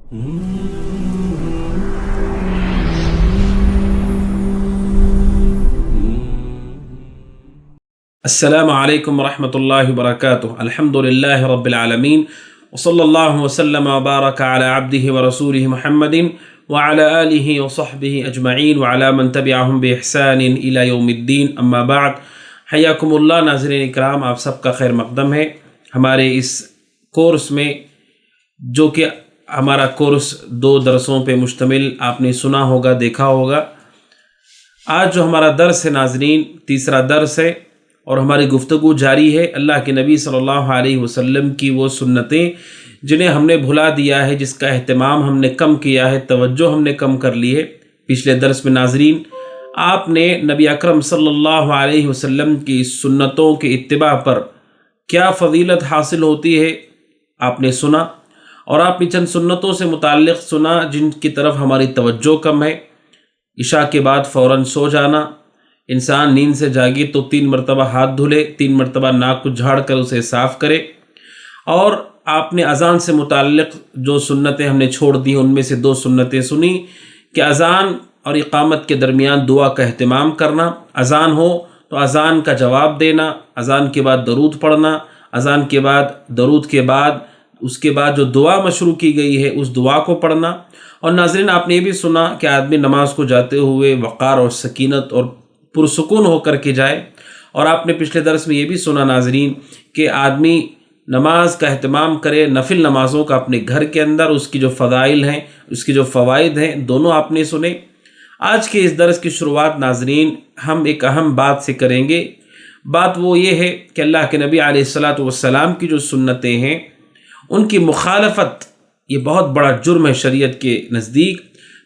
السلام علیکم ورحمۃ اللہ وبرکاتہ. الحمد للہ رب العالمین وصلی اللہ وسلم وبارک علی عبدہ ورسولہ محمد وعلی آلہ وصحبہ اجمعین وعلی من تبعہم بإحسان الی یوم الدین. اما بعد، حیاکم اللہ. ناظرین اکرام، آپ سب کا خیر مقدم ہے ہمارے اس کورس میں، جو کہ ہمارا کورس 2 درسوں پہ مشتمل آپ نے سنا ہوگا، دیکھا ہوگا. آج جو ہمارا درس ہے ناظرین، تیسرا درس ہے اور ہماری گفتگو جاری ہے اللہ کے نبی صلی اللہ علیہ وسلم کی وہ سنتیں جنہیں ہم نے بھلا دیا ہے، جس کا اہتمام ہم نے کم کیا ہے، توجہ ہم نے کم کر لی ہے. پچھلے درس میں ناظرین آپ نے نبی اکرم صلی اللہ علیہ وسلم کی سنتوں کے اتباع پر کیا فضیلت حاصل ہوتی ہے آپ نے سنا، اور آپ نے چند سنتوں سے متعلق سنا جن کی طرف ہماری توجہ کم ہے. عشاء کے بعد فوراً سو جانا، انسان نیند سے جاگے تو 3 مرتبہ ہاتھ دھلے، 3 مرتبہ ناک کو جھاڑ کر اسے صاف کرے. اور آپ نے اذان سے متعلق جو سنتیں ہم نے چھوڑ دی ان میں سے 2 سنتیں سنی کہ اذان اور اقامت کے درمیان دعا کا اہتمام کرنا، اذان ہو تو اذان کا جواب دینا، اذان کے بعد درود پڑھنا، اذان کے بعد درود کے بعد اس کے بعد جو دعا مشروع کی گئی ہے اس دعا کو پڑھنا. اور ناظرین آپ نے یہ بھی سنا کہ آدمی نماز کو جاتے ہوئے وقار اور سکینت اور پرسکون ہو کر کے جائے. اور آپ نے پچھلے درس میں یہ بھی سنا ناظرین کہ آدمی نماز کا اہتمام کرے، نفل نمازوں کا اپنے گھر کے اندر، اس کی جو فضائل ہیں، اس کی جو فوائد ہیں، دونوں آپ نے سنے. آج کے اس درس کی شروعات ناظرین ہم ایک اہم بات سے کریں گے. بات وہ یہ ہے کہ اللہ کے نبی علیہ الصلاۃ والسلام کی جو سنتیں ہیں ان کی مخالفت یہ بہت بڑا جرم ہے شریعت کے نزدیک.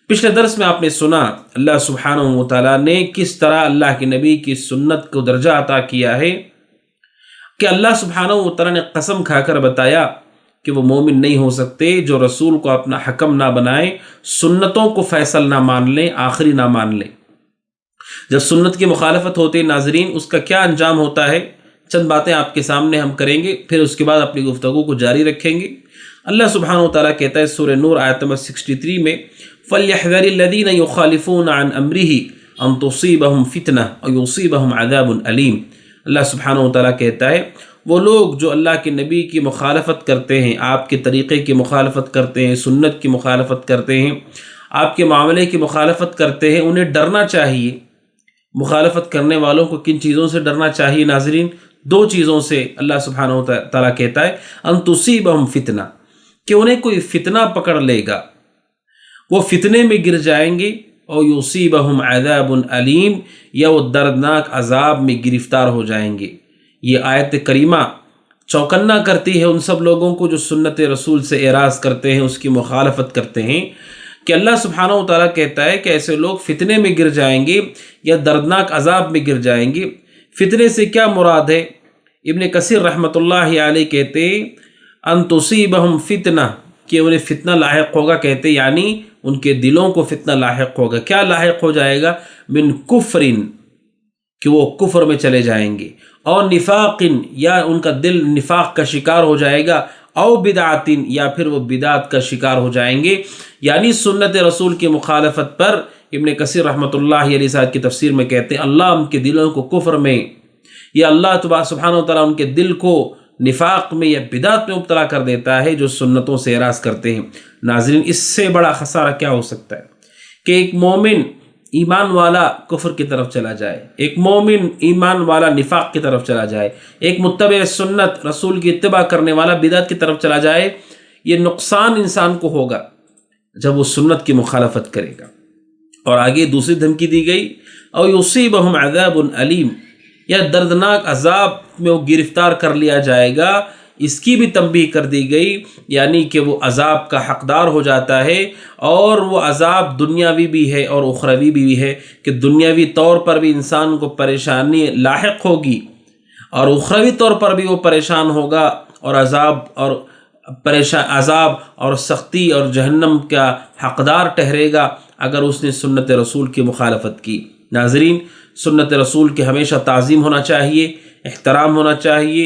پچھلے درس میں آپ نے سنا اللہ سبحانہ و تعالیٰ نے کس طرح اللہ کے نبی کی سنت کو درجہ عطا کیا ہے کہ اللہ سبحانہ و تعالیٰ نے قسم کھا کر بتایا کہ وہ مومن نہیں ہو سکتے جو رسول کو اپنا حکم نہ بنائیں، سنتوں کو فیصل نہ مان لیں، آخری نہ مان لیں. جب سنت کی مخالفت ہوتی ہے ناظرین اس کا کیا انجام ہوتا ہے، چند باتیں آپ کے سامنے ہم کریں گے، پھر اس کے بعد اپنی گفتگو کو جاری رکھیں گے. اللہ سبحانہ و تعالیٰ کہتا ہے سورہ نور آیت نمبر 63 میں فَلْيَحْذَرِ الَّذِينَ يُخَالِفُونَ عَنْ أَمْرِهِ أَن تُصِيبَهُمْ فِتْنَةٌ أَوْ يُصِيبَهُمْ عَذَابٌ أَلِيمٌ. اللہ سبحانہ و تعالیٰ کہتا ہے وہ لوگ جو اللہ کے نبی کی مخالفت کرتے ہیں، آپ کے طریقے کی مخالفت کرتے ہیں، سنت کی مخالفت کرتے ہیں، آپ کے معاملے کی مخالفت کرتے ہیں، انہیں ڈرنا چاہیے. مخالفت کرنے والوں کو کن چیزوں سے ڈرنا چاہیے ناظرین؟ 2 چیزوں سے اللہ سبحانہ و تعالیٰ کہتا ہے ان تصیبہم فتنہ، کہ انہیں کوئی فتنہ پکڑ لے گا، وہ فتنے میں گر جائیں گے، اور یصیبہم عذاب علیم، یا وہ دردناک عذاب میں گرفتار ہو جائیں گے. یہ آیت کریمہ چوکنا کرتی ہے ان سب لوگوں کو جو سنت رسول سے اعراض کرتے ہیں، اس کی مخالفت کرتے ہیں، کہ اللہ سبحانہ و تعالیٰ کہتا ہے کہ ایسے لوگ فتنے میں گر جائیں گے یا دردناک عذاب میں گر جائیں گے. فتنے سے کیا مراد ہے؟ ابن کثیر رحمۃ اللہ علیہ کہتے ہیں ان تصیبہم فتنہ، کہ انہیں فتنہ لاحق ہوگا، کہتے یعنی ان کے دلوں کو فتنہ لاحق ہوگا. کیا لاحق ہو جائے گا؟ من کفرن، کہ وہ کفر میں چلے جائیں گے، اور نفاقن، یا ان کا دل نفاق کا شکار ہو جائے گا، او بدعتن، یا پھر وہ بدعت کا شکار ہو جائیں گے. یعنی سنت رسول کی مخالفت پر ابن کثیر رحمۃ اللہ علیہ صاحب کی تفسیر میں کہتے ہیں اللہ ان کے دلوں کو کفر میں، یا اللہ تبارک سبحانہ و تعالیٰ ان کے دل کو نفاق میں یا بدعت میں مبتلا کر دیتا ہے جو سنتوں سے اعراض کرتے ہیں. ناظرین اس سے بڑا خسارہ کیا ہو سکتا ہے کہ ایک مومن ایمان والا کفر کی طرف چلا جائے، ایک مومن ایمان والا نفاق کی طرف چلا جائے، ایک متبع سنت رسول کی اتباع کرنے والا بدعت کی طرف چلا جائے. یہ نقصان انسان کو ہوگا جب وہ سنت کی مخالفت کرے گا. اور آگے دوسری دھمکی دی گئی او یصیبہم عذاب علیم، یا دردناک عذاب میں وہ گرفتار کر لیا جائے گا. اس کی بھی تنبیہ کر دی گئی، یعنی کہ وہ عذاب کا حقدار ہو جاتا ہے، اور وہ عذاب دنیاوی بھی ہے اور اخروی بھی ہے، کہ دنیاوی طور پر بھی انسان کو پریشانی لاحق ہوگی اور اخروی طور پر بھی وہ پریشان ہوگا، اور عذاب اور سختی اور جہنم کا حقدار ٹھہرے گا اگر اس نے سنت رسول کی مخالفت کی. ناظرین سنت رسول کی ہمیشہ تعظیم ہونا چاہیے، احترام ہونا چاہیے،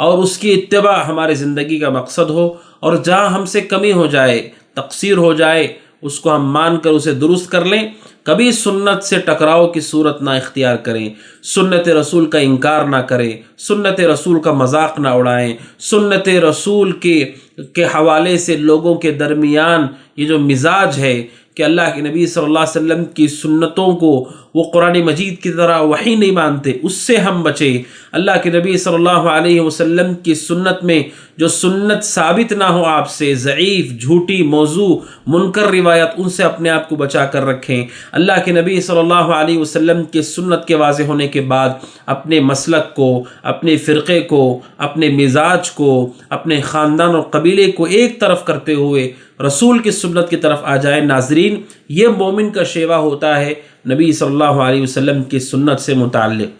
اور اس کی اتباع ہمارے زندگی کا مقصد ہو. اور جہاں ہم سے کمی ہو جائے تقصیر ہو جائے اس کو ہم مان کر اسے درست کر لیں، کبھی سنت سے ٹکراؤ کی صورت نہ اختیار کریں، سنت رسول کا انکار نہ کریں، سنت رسول کا مذاق نہ اڑائیں، سنت رسول کے حوالے سے لوگوں کے درمیان یہ جو مزاج ہے کہ اللہ کے نبی صلی اللہ علیہ وسلم کی سنتوں کو وہ قرآن مجید کی طرح وحی نہیں مانتے، اس سے ہم بچیں۔ اللہ کے نبی صلی اللہ علیہ وسلم کی سنت میں جو سنت ثابت نہ ہو آپ سے، ضعیف، جھوٹی، موضوع، منکر روایت، ان سے اپنے آپ کو بچا کر رکھیں۔ اللہ کے نبی صلی اللہ علیہ وسلم کی سنت کے واضح ہونے کے بعد اپنے مسلک کو، اپنے فرقے کو، اپنے مزاج کو، اپنے خاندان اور قبیلے کو ایک طرف کرتے ہوئے رسول کی سنت کی طرف آ جائیں۔ ناظرین، یہ مومن کا شیوا ہوتا ہے نبی صلی اللہ علیہ وسلم کی سنت سے متعلق۔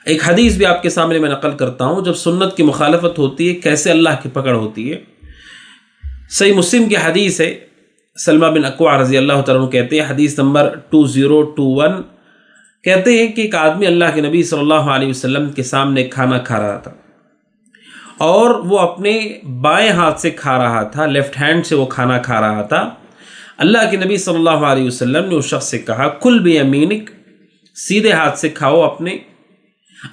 ایک حدیث بھی آپ کے سامنے میں نقل کرتا ہوں، جب سنت کی مخالفت ہوتی ہے کیسے اللہ کی پکڑ ہوتی ہے۔ صحیح مسلم کی حدیث ہے، سلمہ بن اکوع رضی اللہ تعالیٰ عنہ کہتے ہیں، حدیث نمبر 2021، کہتے ہیں کہ ایک آدمی اللہ کے نبی صلی اللہ علیہ وسلم کے سامنے کھانا کھا رہا تھا اور وہ اپنے بائیں ہاتھ سے کھا رہا تھا، لیفٹ ہینڈ سے وہ کھانا کھا رہا تھا۔ اللہ کے نبی صلی اللہ علیہ وسلم نے اس شخص سے کہا، کل بیمینک، سیدھے ہاتھ سے کھاؤ اپنے۔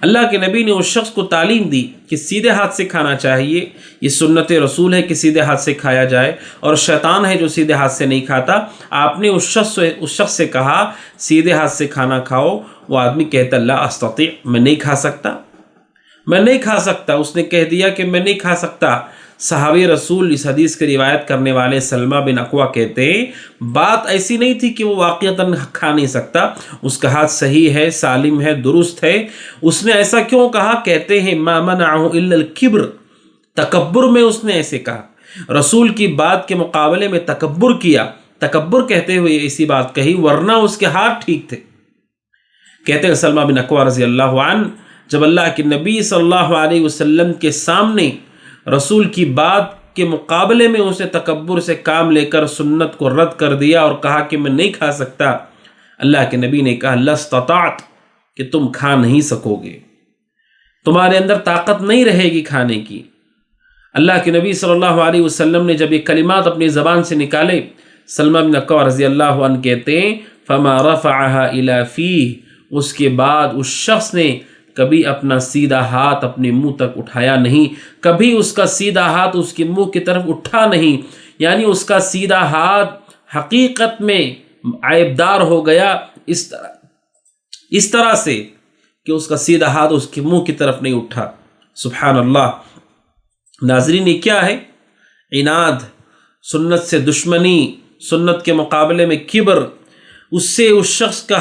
اللہ کے نبی نے اس شخص کو تعلیم دی کہ سیدھے ہاتھ سے کھانا چاہیے، یہ سنت رسول ہے کہ سیدھے ہاتھ سے کھایا جائے، اور شیطان ہے جو سیدھے ہاتھ سے نہیں کھاتا۔ آپ نے اس شخص سے کہا سیدھے ہاتھ سے کھانا کھاؤ، وہ آدمی کہتا لا استطیع، میں نہیں کھا سکتا، میں نہیں کھا سکتا۔ اس نے کہہ دیا کہ میں نہیں کھا سکتا۔ صحابی رسول اس حدیث کی روایت کرنے والے سلمہ بن اکوع کہتے ہیں، بات ایسی نہیں تھی کہ وہ واقعتاً کھا نہیں سکتا، اس کا ہاتھ صحیح ہے، سالم ہے، درست ہے۔ اس نے ایسا کیوں کہا؟ کہتے ہیں ما منعہ الا الکبر، تکبر میں اس نے ایسے کہا، رسول کی بات کے مقابلے میں تکبر کیا، تکبر کہتے ہوئے ایسی بات کہی، ورنہ اس کے ہاتھ ٹھیک تھے۔ کہتے ہیں سلمہ بن اکوع رضی اللہ عنہ، جب اللہ کے نبی صلی اللہ علیہ وسلم کے سامنے رسول کی بات کے مقابلے میں اسے تکبر سے کام لے کر سنت کو رد کر دیا اور کہا کہ میں نہیں کھا سکتا، اللہ کے نبی نے کہا لا استطعت، کہ تم کھا نہیں سکو گے، تمہارے اندر طاقت نہیں رہے گی کھانے کی۔ اللہ کے نبی صلی اللہ علیہ وسلم نے جب یہ کلمات اپنی زبان سے نکالے، سلمہ بن اکوع رضی اللہ عنہ کہتے ہیں فما رفعها الى فیہ، اس کے بعد اس شخص نے کبھی اپنا سیدھا ہاتھ اپنے منہ تک اٹھایا نہیں، کبھی اس کا سیدھا ہاتھ اس کے منہ کی طرف اٹھا نہیں، یعنی اس کا سیدھا ہاتھ حقیقت میں عیبدار ہو گیا اس طرح سے کہ اس کا سیدھا ہاتھ اس کے منہ کی طرف نہیں اٹھا۔ سبحان اللہ۔ ناظرین، یہ کیا ہے؟ عناد، سنت سے دشمنی، سنت کے مقابلے میں کبر، اس سے اس شخص کا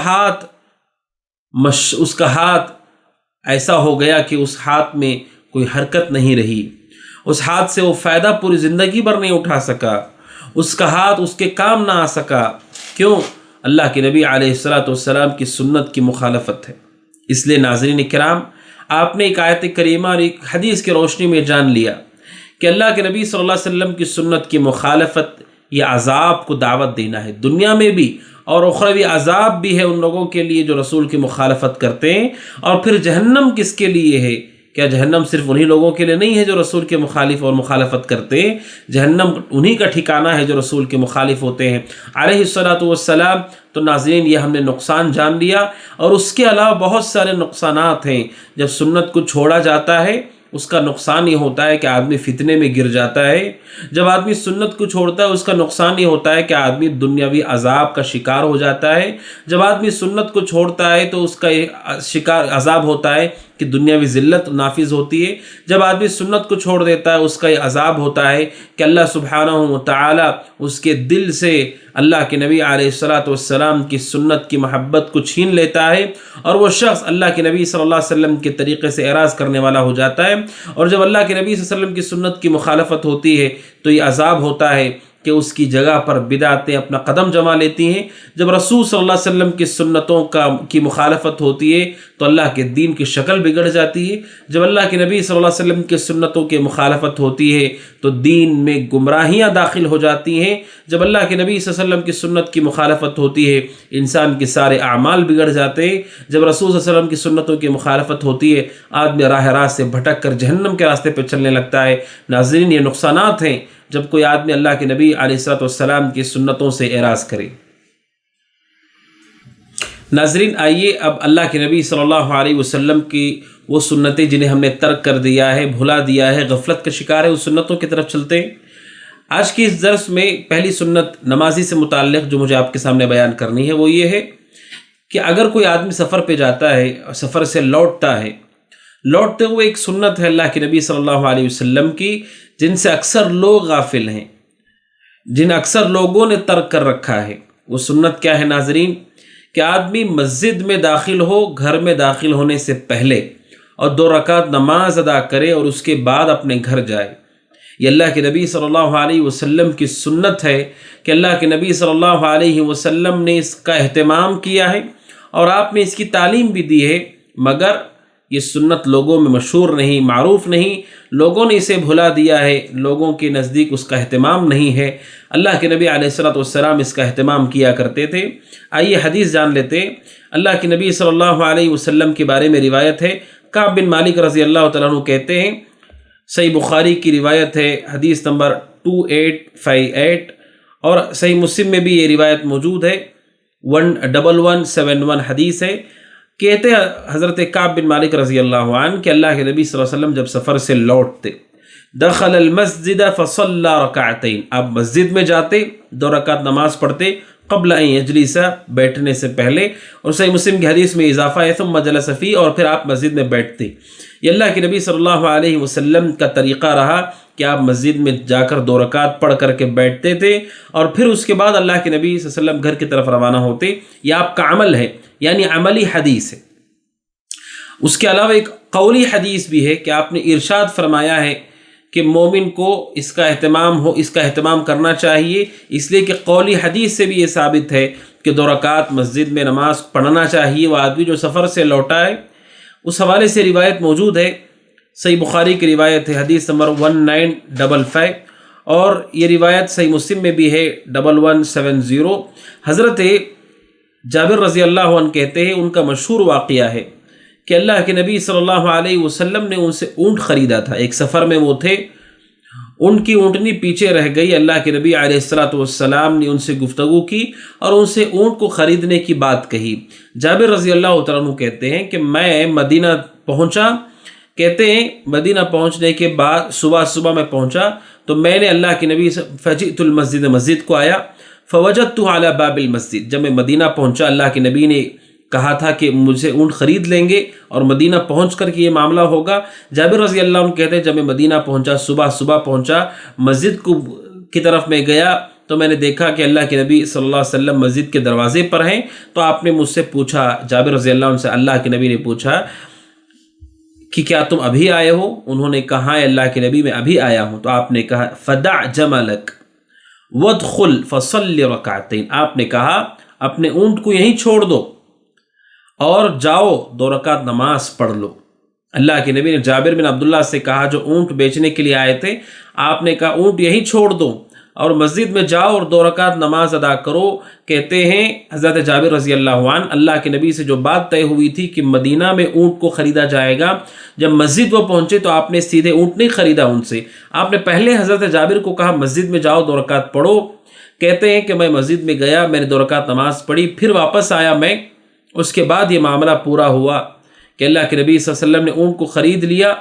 ہاتھ ایسا ہو گیا کہ اس ہاتھ میں کوئی حرکت نہیں رہی، اس ہاتھ سے وہ فائدہ پوری زندگی بھر نہیں اٹھا سکا، اس کا ہاتھ اس کے کام نہ آ سکا۔ کیوں؟ اللہ کے نبی علیہ السلام کی سنت کی مخالفت ہے۔ اس لیے ناظرین کرام، آپ نے ایک آیت کریمہ اور ایک حدیث کی روشنی میں جان لیا کہ اللہ کے نبی صلی اللہ علیہ وسلم کی سنت کی مخالفت یہ عذاب کو دعوت دینا ہے، دنیا میں بھی، اور اخروی عذاب بھی ہے ان لوگوں کے لیے جو رسول کی مخالفت کرتے ہیں۔ اور پھر جہنم کس کے لیے ہے؟ کیا جہنم صرف انہی لوگوں کے لیے نہیں ہے جو رسول کے مخالف اور مخالفت کرتے ہیں؟ جہنم انہی کا ٹھکانہ ہے جو رسول کے مخالف ہوتے ہیں علیہ السلام۔ تو ناظرین، یہ ہم نے نقصان جان لیا، اور اس کے علاوہ بہت سارے نقصانات ہیں۔ جب سنت کو چھوڑا جاتا ہے اس کا نقصان یہ ہوتا ہے کہ آدمی فتنے میں گر جاتا ہے۔ جب آدمی سنت کو چھوڑتا ہے اس کا نقصان یہ ہوتا ہے کہ آدمی دنیاوی عذاب کا شکار ہو جاتا ہے۔ جب آدمی سنت کو چھوڑتا ہے تو اس کا شکار عذاب ہوتا ہے کہ دنیاوی ذلت نافذ ہوتی ہے۔ جب آدمی سنت کو چھوڑ دیتا ہے اس کا یہ عذاب ہوتا ہے کہ اللہ سبحانہ و تعالی اس کے دل سے اللہ کے نبی علیہ السلام کی سنت کی محبت کو چھین لیتا ہے، اور وہ شخص اللہ کے نبی صلی اللہ علیہ وسلم کے طریقے سے اعراض کرنے والا ہو جاتا ہے۔ اور جب اللہ کے نبی صلی اللہ علیہ وسلم کی سنت کی مخالفت ہوتی ہے تو یہ عذاب ہوتا ہے کہ اس کی جگہ پر بدعتیں اپنا قدم جما لیتی ہیں۔ جب رسول صلی اللہ علیہ وسلم کی سنتوں کی مخالفت ہوتی ہے تو اللہ کے دین کی شکل بگڑ جاتی ہے۔ جب اللہ کے نبی صلی اللہ علیہ وسلم کی سنتوں کی مخالفت ہوتی ہے تو دین میں گمراہیاں داخل ہو جاتی ہیں۔ جب اللہ کے نبی صلی اللہ علیہ وسلم کی سنت کی مخالفت ہوتی ہے انسان کے سارے اعمال بگڑ جاتے ہیں۔ جب رسول صلی اللہ علیہ وسلم کی سنتوں کی مخالفت ہوتی ہے آدمی راہ راست سے بھٹک کر جہنم کے راستے پہ چلنے لگتا ہے۔ ناظرین، یہ نقصانات ہیں جب کوئی آدمی اللہ کے نبی علیہ الصلوۃ والسلام کی سنتوں سے اعراض کرے۔ ناظرین، آئیے اب اللہ کے نبی صلی اللہ علیہ وسلم کی وہ سنتیں جنہیں ہم نے ترک کر دیا ہے، بھلا دیا ہے، غفلت کا شکار ہے، اس سنتوں کی طرف چلتے ہیں۔ آج کی اس درس میں پہلی سنت نمازی سے متعلق جو مجھے آپ کے سامنے بیان کرنی ہے وہ یہ ہے کہ اگر کوئی آدمی سفر پہ جاتا ہے اور سفر سے لوٹتا ہے، لوٹتے ہوئے ایک سنت ہے اللہ کے نبی صلی اللہ علیہ وسلم کی جن سے اکثر لوگ غافل ہیں، جن اکثر لوگوں نے ترک کر رکھا ہے۔ وہ سنت کیا ہے ناظرین؟ کہ آدمی مسجد میں داخل ہو گھر میں داخل ہونے سے پہلے اور 2 رکعت نماز ادا کرے اور اس کے بعد اپنے گھر جائے۔ یہ اللہ کے نبی صلی اللہ علیہ وسلم کی سنت ہے کہ اللہ کے نبی صلی اللہ علیہ وسلم نے اس کا اہتمام کیا ہے اور آپ نے اس کی تعلیم بھی دی ہے، مگر یہ سنت لوگوں میں مشہور نہیں، معروف نہیں، لوگوں نے اسے بھلا دیا ہے، لوگوں کے نزدیک اس کا اہتمام نہیں ہے۔ اللہ کے نبی علیہ الصلوۃ والسلام اس کا اہتمام کیا کرتے تھے۔ آئیے حدیث جان لیتے ہیں۔ اللہ کے نبی صلی اللہ علیہ وسلم کے بارے میں روایت ہے، کعب بن مالک رضی اللہ تعالیٰ عنہ کہتے ہیں، صحیح بخاری کی روایت ہے، حدیث نمبر 2858، اور صحیح مسلم میں بھی یہ روایت موجود ہے، 11171 حدیث ہے۔ کہتے ہیں حضرت کعب بن مالک رضی اللہ عنہ کہ اللہ کے نبی صلی اللہ علیہ وسلم جب سفر سے لوٹتے، دخل المسجد فصلى رکعتین، آپ مسجد میں جاتے 2 رکعت نماز پڑھتے، قبل ان یجلس، بیٹھنے سے پہلے، اور صحیح مسلم کی حدیث میں اضافہ ہے ثم جلس فی، اور پھر آپ مسجد میں بیٹھتے۔ یہ اللہ کے نبی صلی اللہ علیہ وسلم کا طریقہ رہا کہ آپ مسجد میں جا کر 2 رکعت پڑھ کر کے بیٹھتے تھے اور پھر اس کے بعد اللہ کے نبی صلی اللہ علیہ وسلم گھر کی طرف روانہ ہوتے۔ یہ آپ کا عمل ہے، یعنی عملی حدیث ہے۔ اس کے علاوہ ایک قولی حدیث بھی ہے کہ آپ نے ارشاد فرمایا ہے کہ مومن کو اس کا اہتمام کرنا چاہیے، اس لیے کہ قولی حدیث سے بھی یہ ثابت ہے کہ 2 رکعت مسجد میں نماز پڑھنا چاہیے وہ آدمی جو سفر سے لوٹا ہے۔ اس حوالے سے روایت موجود ہے، صحیح بخاری کی روایت ہے، حدیث نمبر 1955، اور یہ روایت صحیح مسلم میں بھی ہے 1170۔ حضرت جابر رضی اللہ عنہ کہتے ہیں، ان کا مشہور واقعہ ہے کہ اللہ کے نبی صلی اللہ علیہ وسلم نے ان سے اونٹ خریدا تھا۔ ایک سفر میں وہ تھے، ان کی اونٹنی پیچھے رہ گئی۔ اللہ کے نبی علیہ الصلوۃ والسلام نے ان سے گفتگو کی اور ان سے اونٹ کو خریدنے کی بات کہی۔ جابر رضی اللہ تعالیٰ عنہ کہتے ہیں کہ میں مدینہ پہنچا، کہتے ہیں مدینہ پہنچنے کے بعد صبح میں پہنچا تو میں نے اللہ کے نبی فجئت المسجد، مسجد کو آیا، فوجدت علی باب المسجد، جب میں مدینہ پہنچا اللہ کے نبی نے کہا تھا کہ مجھے اونٹ خرید لیں گے اور مدینہ پہنچ کر کے یہ معاملہ ہوگا۔ جابر رضی اللہ عنہ کہتے ہیں جب میں مدینہ پہنچا، صبح پہنچا، مسجد کی طرف میں گیا تو میں نے دیکھا کہ اللہ کے نبی صلی اللہ علیہ وسلم مسجد کے دروازے پر ہیں، تو آپ نے مجھ سے پوچھا، جابر رضی اللہ عنہ سے اللہ کے نبی نے پوچھا کہ کیا تم ابھی آئے ہو؟ انہوں نے کہا ہے اللہ کے نبی میں ابھی آیا ہوں۔ تو آپ نے کہا فدع جملک وادخل فصل رکعتین، آپ نے کہا اپنے اونٹ کو یہیں چھوڑ دو اور جاؤ 2 رکعت نماز پڑھ لو۔ اللہ کے نبی نے جابر بن عبداللہ سے کہا جو اونٹ بیچنے کے لیے آئے تھے، آپ نے کہا اونٹ یہیں چھوڑ دو اور مسجد میں جاؤ اور 2 رکعت نماز ادا کرو۔ کہتے ہیں حضرت جابر رضی اللہ عنہ، اللہ کے نبی سے جو بات طے ہوئی تھی کہ مدینہ میں اونٹ کو خریدا جائے گا، جب مسجد وہ پہنچے تو آپ نے سیدھے اونٹ نہیں خریدا ان سے، آپ نے پہلے حضرت جابر کو کہا مسجد میں جاؤ 2 رکعت پڑھو۔ کہتے ہیں کہ میں مسجد میں گیا، میں نے 2 رکعت نماز پڑھی، پھر واپس آیا میں، اس کے بعد یہ معاملہ پورا ہوا کہ اللہ کے نبی صلی اللہ علیہ وسلم نے اونٹ کو خرید لیا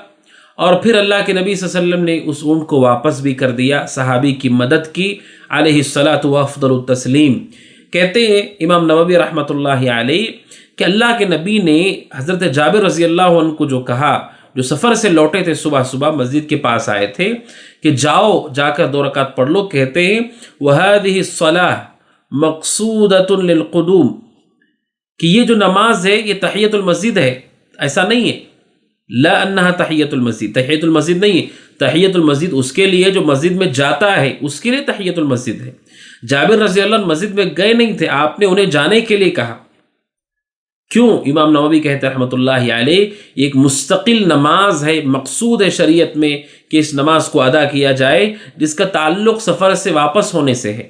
اور پھر اللہ کے نبی صلی اللہ علیہ وسلم نے اس اونٹ کو واپس بھی کر دیا، صحابی کی مدد کی علیہ الصلاۃ وافضل التسلیم۔ کہتے ہیں امام نووی رحمۃ اللہ علیہ کہ اللہ کے نبی نے حضرت جابر رضی اللہ عنہ کو جو کہا، جو سفر سے لوٹے تھے، صبح مسجد کے پاس آئے تھے کہ جاؤ جا کر 2 رکعت پڑھ لو، کہتے ہیں وَهَذِهِ الصَّلَاةُ مَقْصُودَةٌ لِلْقُدُومِ، کہ یہ جو نماز ہے یہ تحیۃ المسجد ہے، ایسا نہیں ہے لا انہا تحیۃ المسجد، تحیۃ المسجد نہیں ہے، تحیۃ المسجد اس کے لیے جو مسجد میں جاتا ہے، اس کے لیے تحیۃ المسجد ہے۔ جابر رضی اللہ عنہ مسجد میں گئے نہیں تھے، آپ نے انہیں جانے کے لیے کہا۔ کیوں؟ امام نووی کہتے ہیں رحمۃ اللہ علیہ یہ ایک مستقل نماز ہے، مقصود ہے شریعت میں کہ اس نماز کو ادا کیا جائے جس کا تعلق سفر سے واپس ہونے سے ہے۔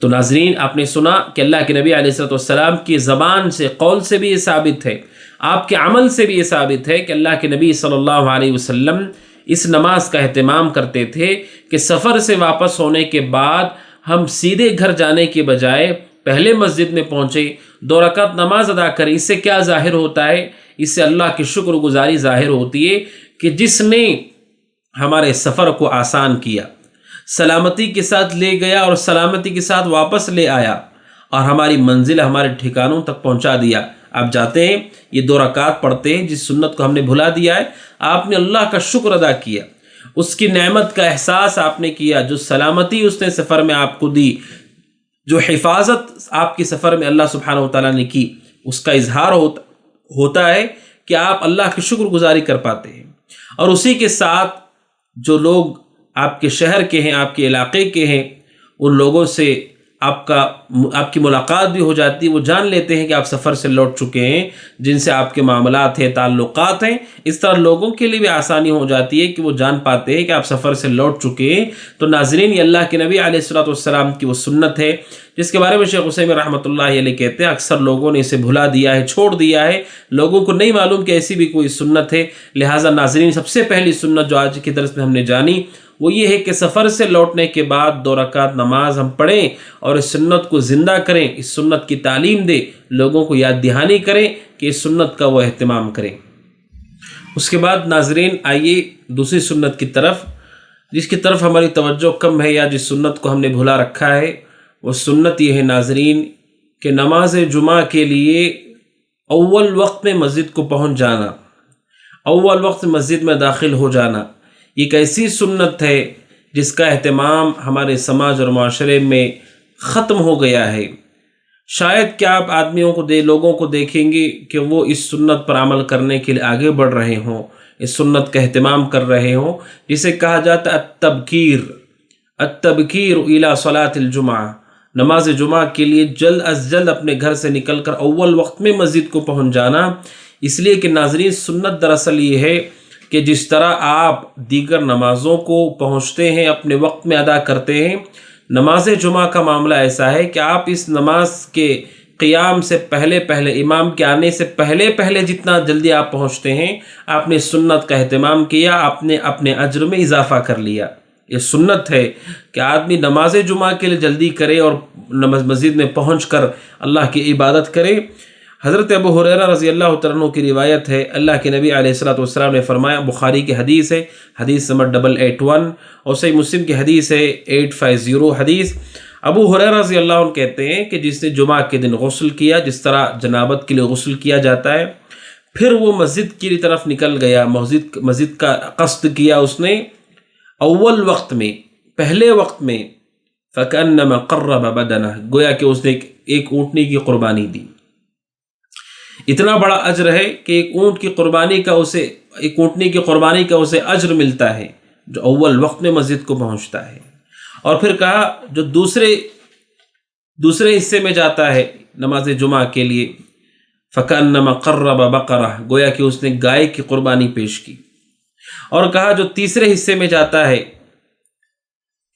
تو ناظرین آپ نے سنا کہ اللہ کے نبی علیہ الصلوۃ والسلام کی زبان سے، قول سے بھی یہ ثابت ہے، آپ کے عمل سے بھی یہ ثابت ہے کہ اللہ کے نبی صلی اللہ علیہ وسلم اس نماز کا اہتمام کرتے تھے کہ سفر سے واپس ہونے کے بعد ہم سیدھے گھر جانے کے بجائے پہلے مسجد میں پہنچے، 2 رکعت نماز ادا کریں۔ اس سے کیا ظاہر ہوتا ہے؟ اس سے اللہ کی شکر گزاری ظاہر ہوتی ہے کہ جس نے ہمارے سفر کو آسان کیا، سلامتی کے ساتھ لے گیا اور سلامتی کے ساتھ واپس لے آیا اور ہماری منزل ہمارے ٹھکانوں تک پہنچا دیا۔ آپ جاتے ہیں، یہ 2 رکعت پڑھتے ہیں، جس سنت کو ہم نے بھلا دیا ہے، آپ نے اللہ کا شکر ادا کیا، اس کی نعمت کا احساس آپ نے کیا، جو سلامتی اس نے سفر میں آپ کو دی، جو حفاظت آپ کے سفر میں اللہ سبحانہ و تعالیٰ نے کی، اس کا اظہار ہوتا ہے کہ آپ اللہ کی شکر گزاری کر پاتے ہیں۔ اور اسی کے ساتھ جو لوگ آپ کے شہر کے ہیں، آپ کے علاقے کے ہیں، ان لوگوں سے آپ کی ملاقات بھی ہو جاتی ہے، وہ جان لیتے ہیں کہ آپ سفر سے لوٹ چکے ہیں، جن سے آپ کے معاملات ہیں، تعلقات ہیں۔ اس طرح لوگوں کے لیے بھی آسانی ہو جاتی ہے کہ وہ جان پاتے ہیں کہ آپ سفر سے لوٹ چکے ہیں۔ تو ناظرین، یہ اللہ کے نبی علیہ الصلوۃ والسلام کی وہ سنت ہے جس کے بارے میں شیخ عثیمین رحمۃ اللہ علیہ کہتے ہیں اکثر لوگوں نے اسے بھلا دیا ہے، چھوڑ دیا ہے، لوگوں کو نہیں معلوم کہ ایسی بھی کوئی سنت ہے۔ لہٰذا ناظرین، سب سے پہلی سنت جو آج کے درس میں ہم نے جانی وہ یہ ہے کہ سفر سے لوٹنے کے بعد 2 رکعت نماز ہم پڑھیں اور اس سنت کو زندہ کریں، اس سنت کی تعلیم دیں، لوگوں کو یاد دہانی کریں کہ اس سنت کا وہ اہتمام کریں۔ اس کے بعد ناظرین، آئیے دوسری سنت کی طرف، جس کی طرف ہماری توجہ کم ہے یا جس سنت کو ہم نے بھلا رکھا ہے۔ وہ سنت یہ ہے ناظرین کہ نماز جمعہ کے لیے اول وقت میں مسجد کو پہنچ جانا، اول وقت مسجد میں داخل ہو جانا، ایک ایسی سنت ہے جس کا اہتمام ہمارے سماج اور معاشرے میں ختم ہو گیا ہے۔ شاید کہ آپ لوگوں کو دیکھیں گے کہ وہ اس سنت پر عمل کرنے کے لیے آگے بڑھ رہے ہوں، اس سنت کا اہتمام کر رہے ہوں، جسے کہا جاتا ہے التبکیر الی صلاۃ الجمعہ۔ نماز جمعہ کے لیے جلد از جلد اپنے گھر سے نکل کر اول وقت میں مسجد کو پہنچ جانا۔ اس لیے کہ ناظرین، سنت دراصل یہ ہے کہ جس طرح آپ دیگر نمازوں کو پہنچتے ہیں، اپنے وقت میں ادا کرتے ہیں، نماز جمعہ کا معاملہ ایسا ہے کہ آپ اس نماز کے قیام سے پہلے امام کے آنے سے پہلے جتنا جلدی آپ پہنچتے ہیں، آپ نے سنت کا اہتمام کیا، آپ نے اپنے اجر میں اضافہ کر لیا۔ یہ سنت ہے کہ آدمی نماز جمعہ کے لیے جلدی کرے اور مسجد میں پہنچ کر اللہ کی عبادت کرے۔ حضرت ابو ہریرہ رضی اللہ تعالیٰ عنہ کی روایت ہے، اللہ کے نبی علیہ الصلوۃ والسلام نے فرمایا، بخاری کی حدیث ہے، حدیث نمبر 881، اور صحیح مسلم کی حدیث ہے 850 حدیث۔ ابو ہریرہ رضی اللہ عنہ کہتے ہیں کہ جس نے جمعہ کے دن غسل کیا، جس طرح جنابت کے لیے غسل کیا جاتا ہے، پھر وہ مسجد کی طرف نکل گیا، مسجد کا قصد کیا اس نے اول وقت میں، پہلے وقت میں، فَكَأَنَّمَا قَرَّبَ بَدَنَهُ، گویا کہ اس نے ایک اونٹنی کی قربانی دی۔ اتنا بڑا اجر ہے کہ ایک اونٹنی کی قربانی کا اسے اجر ملتا ہے جو اول وقت میں مسجد کو پہنچتا ہے۔ اور پھر کہا جو دوسرے حصے میں جاتا ہے نماز جمعہ کے لیے، فَكَأَنَّمَا قَرَّبَ بَقَرَةً، گویا کہ اس نے گائے کی قربانی پیش کی۔ اور کہا جو تیسرے حصے میں جاتا ہے،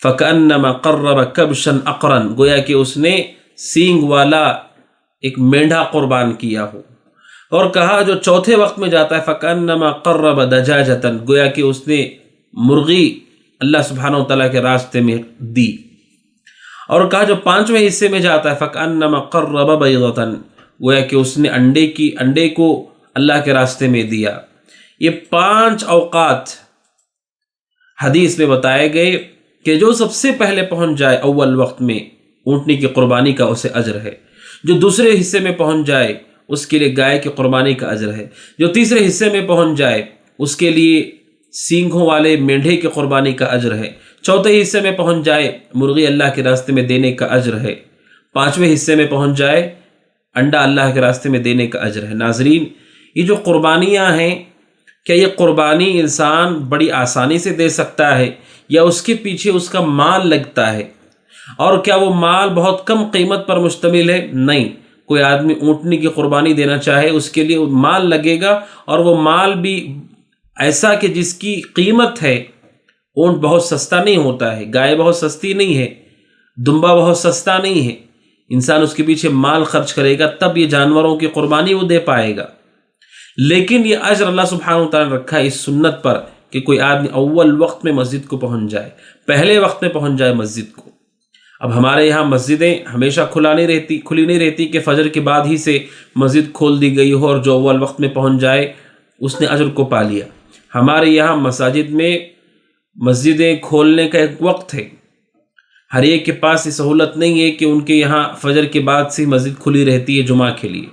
فَكَأَنَّمَا قَرَّبَ كَبْشًا أَقْرًا، گویا کہ اس نے سینگ والا ایک مینڈھا قربان کیا ہو۔ اور کہا جو چوتھے وقت میں جاتا ہے، فَكَأَنَّمَا قَرَّبَ دَجَاجَةً، گویا کہ اس نے مرغی اللہ سبحانہ وتعالیٰ کے راستے میں دی۔ اور کہا جو پانچویں حصے میں جاتا ہے، فَكَأَنَّمَا قَرَّبَ بَيْضَةً، گویا کہ اس نے انڈے کو اللہ کے راستے میں دیا۔ یہ 5 اوقات حدیث میں بتائے گئے کہ جو سب سے پہلے پہنچ جائے اول وقت میں، اونٹنی کی قربانی کا اسے اجر ہے۔ جو دوسرے حصے میں پہنچ جائے اس کے لیے گائے کی قربانی کا اجر ہے۔ جو تیسرے حصے میں پہنچ جائے اس کے لیے سینگوں والے مینڈھے کی قربانی کا اجر ہے۔ چوتھے حصے میں پہنچ جائے مُرغی اللہ کے راستے میں دینے کا اجر ہے۔ 5ویں حصے میں پہنچ جائے انڈا اللہ کے راستے میں دینے کا اجر ہے۔ ناظرین، یہ جو قربانیاں ہیں، کیا یہ قربانی انسان بڑی آسانی سے دے سکتا ہے یا اس کے پیچھے اس کا مال لگتا ہے؟ اور کیا وہ مال بہت کم قیمت پر مشتمل ہے؟ نہیں، کوئی آدمی اونٹنی کی قربانی دینا چاہے اس کے لیے مال لگے گا، اور وہ مال بھی ایسا کہ جس کی قیمت ہے۔ اونٹ بہت سستا نہیں ہوتا ہے، گائے بہت سستی نہیں ہے، دمبا بہت سستا نہیں ہے۔ انسان اس کے پیچھے مال خرچ کرے گا تب یہ جانوروں کی قربانی وہ دے پائے گا۔ لیکن یہ اجر اللہ سبحانہ وتعالیٰ نے رکھا ہے اس سنت پر کہ کوئی آدمی اول وقت میں مسجد کو پہنچ جائے، پہلے وقت میں پہنچ جائے مسجد کو۔ اب ہمارے یہاں مسجدیں ہمیشہ کھلی نہیں رہتی کہ فجر کے بعد ہی سے مسجد کھول دی گئی ہو اور جو اول وقت میں پہنچ جائے اس نے اجر کو پا لیا۔ ہمارے یہاں مساجد میں مسجدیں کھولنے کا ایک وقت ہے، ہر ایک کے پاس یہ سہولت نہیں ہے کہ ان کے یہاں فجر کے بعد سے مسجد کھلی رہتی ہے جمعہ کے لیے،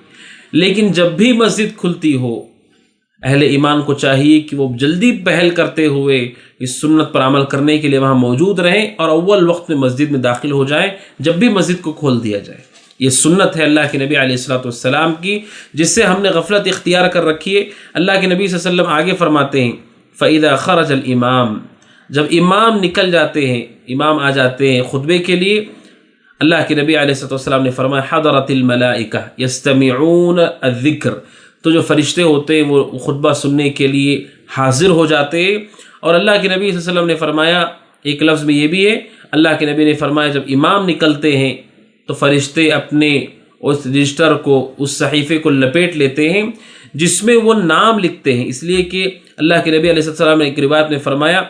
لیکن جب بھی مسجد کھلتی ہو اہل ایمان کو چاہیے کہ وہ جلدی پہل کرتے ہوئے اس سنت پر عمل کرنے کے لیے وہاں موجود رہیں اور اول وقت میں مسجد میں داخل ہو جائیں جب بھی مسجد کو کھول دیا جائے۔ یہ سنت ہے اللہ کے نبی علیہ السلام کی، جس سے ہم نے غفلت اختیار کر رکھی ہے۔ اللہ کے نبی صلی اللہ علیہ وسلم آگے فرماتے ہیں فَإِذَا خَرَجَ الْإِمَامُ، جب امام نکل جاتے ہیں، امام آ جاتے ہیں خطبے کے لیے، اللہ کے نبی علیہ السلام نے فرمایا حضرت الملائکہ یستمعون الذکر، تو جو فرشتے ہوتے ہیں وہ خطبہ سننے کے لیے حاضر ہو جاتے ہیں۔ اور اللہ کے نبی صلی اللہ علیہ وسلم نے فرمایا، ایک لفظ میں یہ بھی ہے، اللہ کے نبی نے فرمایا جب امام نکلتے ہیں تو فرشتے اپنے اس رجسٹر کو، اس صحیفے کو لپیٹ لیتے ہیں جس میں وہ نام لکھتے ہیں، اس لیے کہ اللہ کے نبی علیہ السلام نے ایک روایت میں فرمایا،